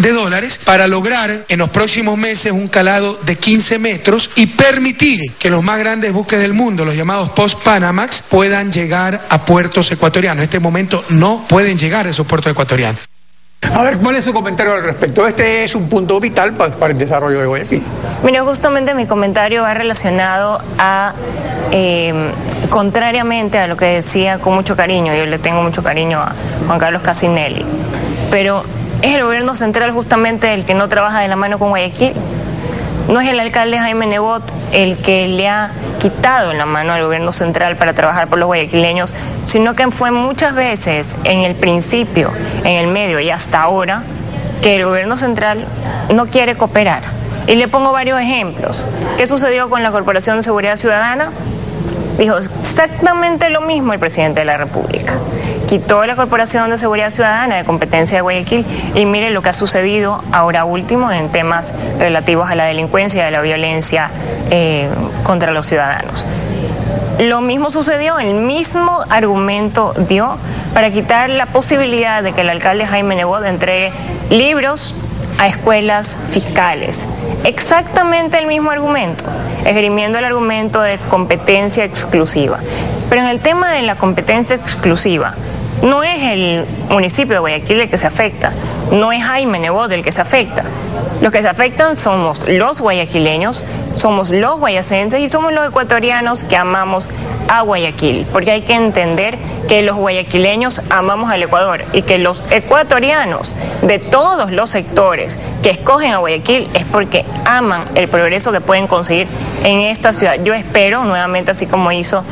para lograr en los próximos meses un calado de 15 metros y permitir que los más grandes buques del mundo, los llamados post-Panamax, puedan llegar a puertos ecuatorianos. En este momento no pueden llegar a esos puertos ecuatorianos. A ver, ¿cuál es su comentario al respecto? Este es un punto vital para el desarrollo de Guayaquil. Mira, justamente mi comentario va relacionado a, contrariamente a lo que decía con mucho cariño, yo le tengo mucho cariño a Juan Carlos Casinelli, pero es el gobierno central justamente el que no trabaja de la mano con Guayaquil. No es el alcalde Jaime Nebot el que le ha quitado la mano al gobierno central para trabajar por los guayaquileños, sino que fue muchas veces en el principio, en el medio y hasta ahora que el gobierno central no quiere cooperar. Y le pongo varios ejemplos. ¿Qué sucedió con la Corporación de Seguridad Ciudadana? Dijo exactamente lo mismo el presidente de la República. Quitó la Corporación de Seguridad Ciudadana de competencia de Guayaquil y mire lo que ha sucedido ahora último en temas relativos a la delincuencia y a la violencia contra los ciudadanos. Lo mismo sucedió, el mismo argumento dio para quitar la posibilidad de que el alcalde Jaime Nebot entregue libros a escuelas fiscales. Exactamente el mismo argumento, esgrimiendo el argumento de competencia exclusiva. Pero en el tema de la competencia exclusiva, no es el municipio de Guayaquil el que se afecta, no es Jaime Nebot el que se afecta. Los que se afectan somos los guayaquileños, somos los guayacenses y somos los ecuatorianos que amamos a Guayaquil, porque hay que entender que los guayaquileños amamos al Ecuador y que los ecuatorianos de todos los sectores que escogen a Guayaquil es porque aman el progreso que pueden conseguir en esta ciudad. Yo espero nuevamente, así como hizo,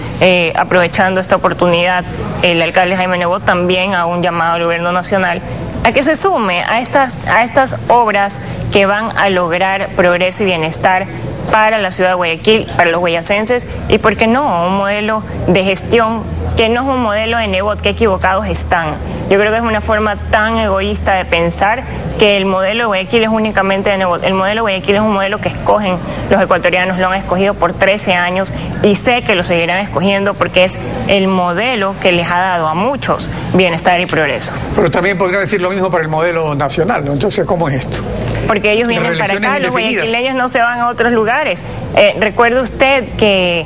aprovechando esta oportunidad, el alcalde Jaime Nebot, también a un llamado al gobierno nacional a que se sume a estas obras que van a lograr progreso y bienestar para la ciudad de Guayaquil, para los guayacenses, y por qué no, un modelo de gestión que no es un modelo de Nebot, que equivocados están. Yo creo que es una forma tan egoísta de pensar que el modelo de Guayaquil es únicamente de Nebot. El modelo de Guayaquil es un modelo que escogen los ecuatorianos, lo han escogido por 13 años y sé que lo seguirán escogiendo porque es el modelo que les ha dado a muchos bienestar y progreso. Pero también podría decir lo mismo para el modelo nacional, ¿no? Entonces, ¿cómo es esto? Porque ellos vienen para acá, los guayaquileños no se van a otros lugares. Recuerde usted que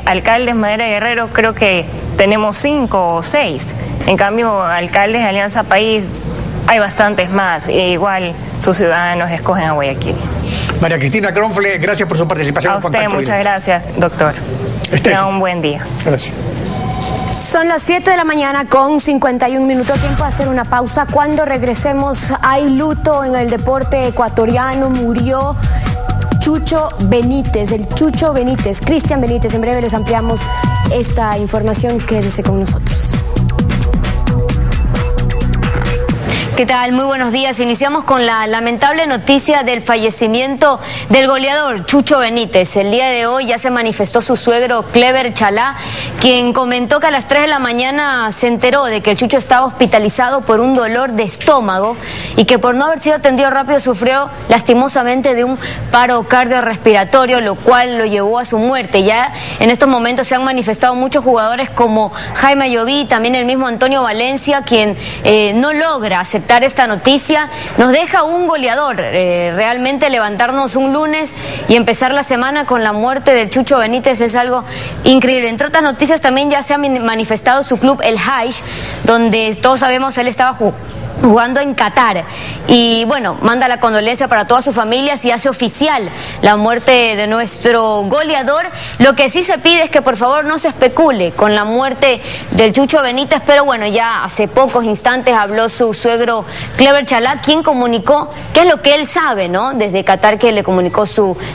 alcaldes Madera Guerrero creo que tenemos 5 o 6. En cambio, alcaldes de Alianza País hay bastantes más. E igual sus ciudadanos escogen a Guayaquil. María Cristina Cronfle, gracias por su participación. A usted, muchas gracias, doctor. Tenga un buen día. Gracias. Son las 7 de la mañana con 51 minutos, tiempo de hacer una pausa. Cuando regresemos hay luto en el deporte ecuatoriano, murió Chucho Benítez, el Chucho Benítez, Cristian Benítez. En breve les ampliamos esta información, quédese con nosotros. ¿Qué tal? Muy buenos días. Iniciamos con la lamentable noticia del fallecimiento del goleador Chucho Benítez. El día de hoy ya se manifestó su suegro Clever Chalá, quien comentó que a las 3 de la mañana se enteró de que el Chucho estaba hospitalizado por un dolor de estómago y que por no haber sido atendido rápido sufrió lastimosamente de un paro cardiorrespiratorio, lo cual lo llevó a su muerte. Ya en estos momentos se han manifestado muchos jugadores como Jaime Lloví, también el mismo Antonio Valencia, quien no logra aceptar esta noticia. Nos deja un goleador, realmente levantarnos un lunes y empezar la semana con la muerte del Chucho Benítez es algo increíble. Entre otras noticias también ya se ha manifestado su club, el Haish, donde todos sabemos él estaba jugando en Qatar y bueno, manda la condolencia para todas sus familias y hace oficial la muerte de nuestro goleador. Lo que sí se pide es que por favor no se especule con la muerte del Chucho Benítez, pero bueno, ya hace pocos instantes habló su suegro Clever Chalá, quien comunicó qué es lo que él sabe, ¿no? Desde Qatar, que le comunicó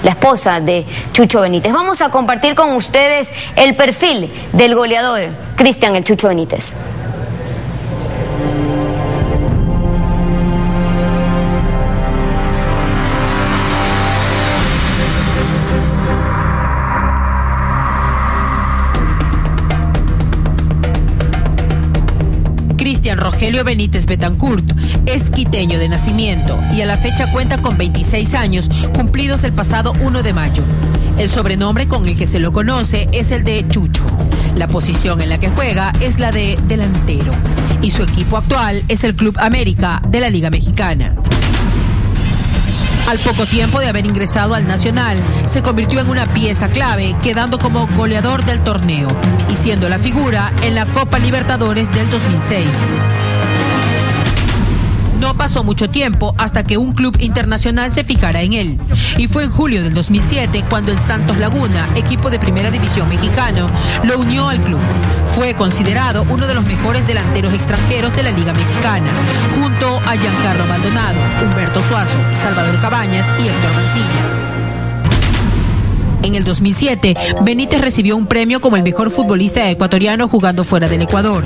la esposa de Chucho Benítez. Vamos a compartir con ustedes el perfil del goleador Cristian el Chucho Benítez. Cristian Rogelio Benítez Betancourt es quiteño de nacimiento y a la fecha cuenta con 26 años cumplidos el pasado 1 de mayo. El sobrenombre con el que se lo conoce es el de Chucho. La posición en la que juega es la de delantero y su equipo actual es el Club América de la Liga Mexicana. Al poco tiempo de haber ingresado al Nacional, se convirtió en una pieza clave, quedando como goleador del torneo y siendo la figura en la Copa Libertadores del 2006. No pasó mucho tiempo hasta que un club internacional se fijara en él. Y fue en julio del 2007 cuando el Santos Laguna, equipo de primera división mexicano, lo unió al club. Fue considerado uno de los mejores delanteros extranjeros de la Liga Mexicana, junto a Giancarlo Maldonado, Humberto Suazo, Salvador Cabañas y Héctor Mancilla. En el 2007, Benítez recibió un premio como el mejor futbolista ecuatoriano jugando fuera del Ecuador.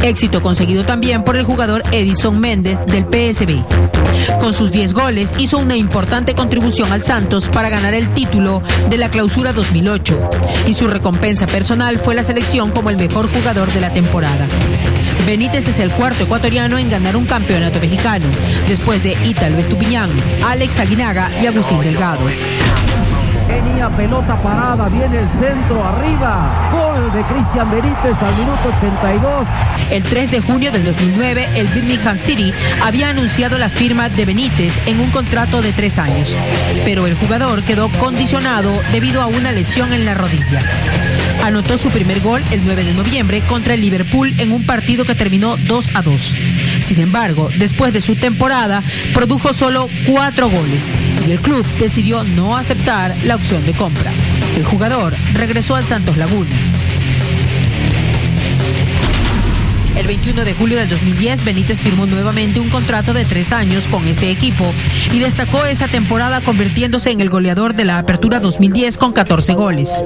Éxito conseguido también por el jugador Edison Méndez del PSV. Con sus 10 goles hizo una importante contribución al Santos para ganar el título de la Clausura 2008. Y su recompensa personal fue la selección como el mejor jugador de la temporada. Benítez es el cuarto ecuatoriano en ganar un campeonato mexicano, después de Ítalo Estupiñán, Alex Aguinaga y Agustín Delgado. Tenía pelota parada, viene el centro arriba, gol de Cristian Benítez al minuto 82. El 3 de junio del 2009, el Birmingham City había anunciado la firma de Benítez en un contrato de 3 años, pero el jugador quedó condicionado debido a una lesión en la rodilla. Anotó su primer gol el 9 de noviembre contra el Liverpool en un partido que terminó 2-2. Sin embargo, después de su temporada, produjo solo 4 goles y el club decidió no aceptar la opción de compra. El jugador regresó al Santos Laguna. El 21 de julio del 2010, Benítez firmó nuevamente un contrato de 3 años con este equipo y destacó esa temporada convirtiéndose en el goleador de la Apertura 2010 con 14 goles.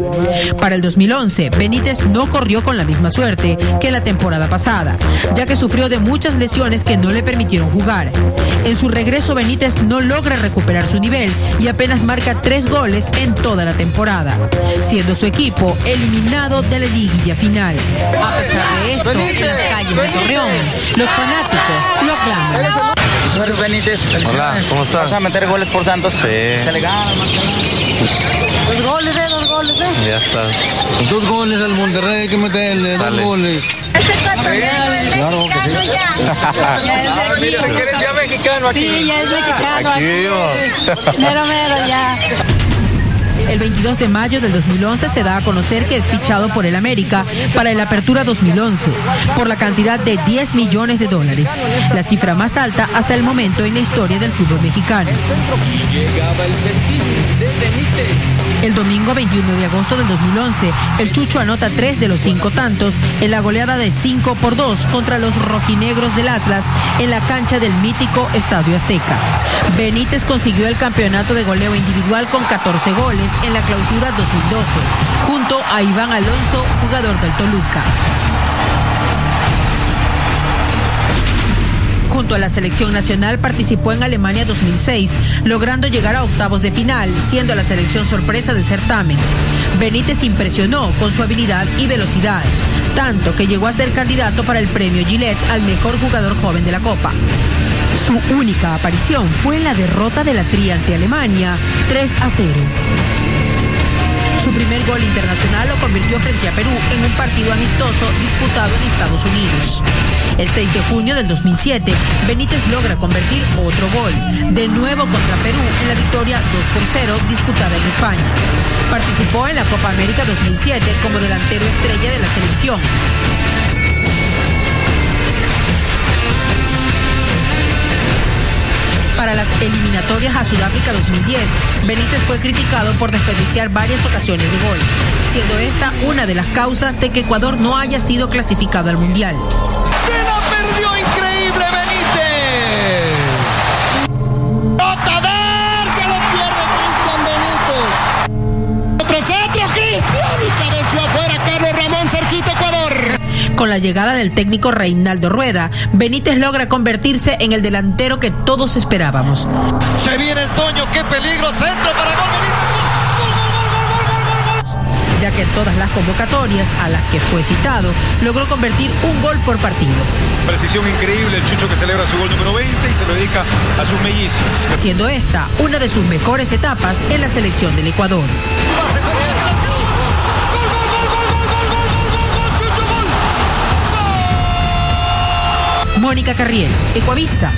Para el 2011, Benítez no corrió con la misma suerte que la temporada pasada, ya que sufrió de muchas lesiones que no le permitieron jugar. En su regreso, Benítez no logra recuperar su nivel y apenas marca 3 goles en toda la temporada, siendo su equipo eliminado de la liguilla final. A pesar de esto, en las calles de Torreón, los fanáticos lo aclaman. Jorge Benítez, hola, ¿cómo estás? ¿Vas a meter goles por Santos? Sí. Se le gana, Dos goles, Ya está. 2 goles al Monterrey, hay que meterle 2 goles. Claro que sí. Ya es mexicano aquí. Sí, ya es mexicano aquí. Mero, ya. El 22 de mayo del 2011 se da a conocer que es fichado por el América para el Apertura 2011 por la cantidad de $10 millones, la cifra más alta hasta el momento en la historia del fútbol mexicano. El domingo 21 de agosto del 2011, el Chucho anota 3 de los 5 tantos en la goleada de 5-2 contra los rojinegros del Atlas en la cancha del mítico Estadio Azteca. Benítez consiguió el campeonato de goleo individual con 14 goles en la Clausura 2012, junto a Iván Alonso, jugador del Toluca. Junto a la selección nacional participó en Alemania 2006, logrando llegar a octavos de final, siendo la selección sorpresa del certamen. Benítez impresionó con su habilidad y velocidad, tanto que llegó a ser candidato para el premio Gillette al mejor jugador joven de la Copa. Su única aparición fue en la derrota de la Tri ante Alemania, 3-0. Su primer gol internacional lo convirtió frente a Perú en un partido amistoso disputado en Estados Unidos. El 6 de junio del 2007, Benítez logra convertir otro gol, de nuevo contra Perú en la victoria 2-0 disputada en España. Participó en la Copa América 2007 como delantero estrella de la selección. Para las eliminatorias a Sudáfrica 2010, Benítez fue criticado por desperdiciar varias ocasiones de gol, siendo esta una de las causas de que Ecuador no haya sido clasificado al Mundial. ¡Se la perdió increíble Benítez! ¡Otader! ¡Se lo pierde Cristian Benítez! ¡Otro centro, Cristian! Y cabeció afuera Carlos Ramón, cerquita Ecuador. Con la llegada del técnico Reinaldo Rueda, Benítez logra convertirse en el delantero que todos esperábamos. Se viene el Toño, qué peligro, centro para gol Benítez. Ya que en todas las convocatorias a las que fue citado, logró convertir un gol por partido. Precisión increíble, el Chucho que celebra su gol número 20 y se lo dedica a sus mellizos. Siendo esta una de sus mejores etapas en la selección del Ecuador. Mónica Carriel, Ecuavisa.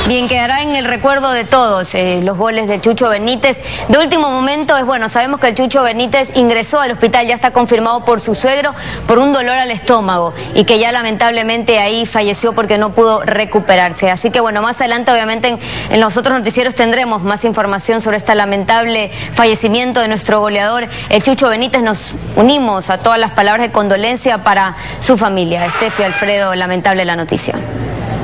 Bien, quedará en el recuerdo de todos los goles del Chucho Benítez. De último momento, sabemos que el Chucho Benítez ingresó al hospital, ya está confirmado por su suegro, por un dolor al estómago y que ya lamentablemente ahí falleció porque no pudo recuperarse. Así que más adelante obviamente en los otros noticieros tendremos más información sobre este lamentable fallecimiento de nuestro goleador, el Chucho Benítez. Nos unimos a todas las palabras de condolencia para su familia. Estefi, Alfredo, lamentable la noticia.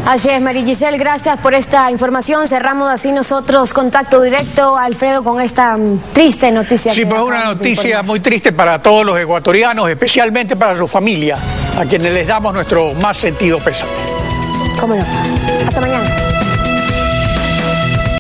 Así es, María Giselle, gracias por esta información. Cerramos así nosotros contacto directo, Alfredo, con esta triste noticia. Sí, pues una noticia muy triste para todos los ecuatorianos, especialmente para su familia, a quienes les damos nuestro más sentido pésame. ¿Cómo no? Hasta mañana.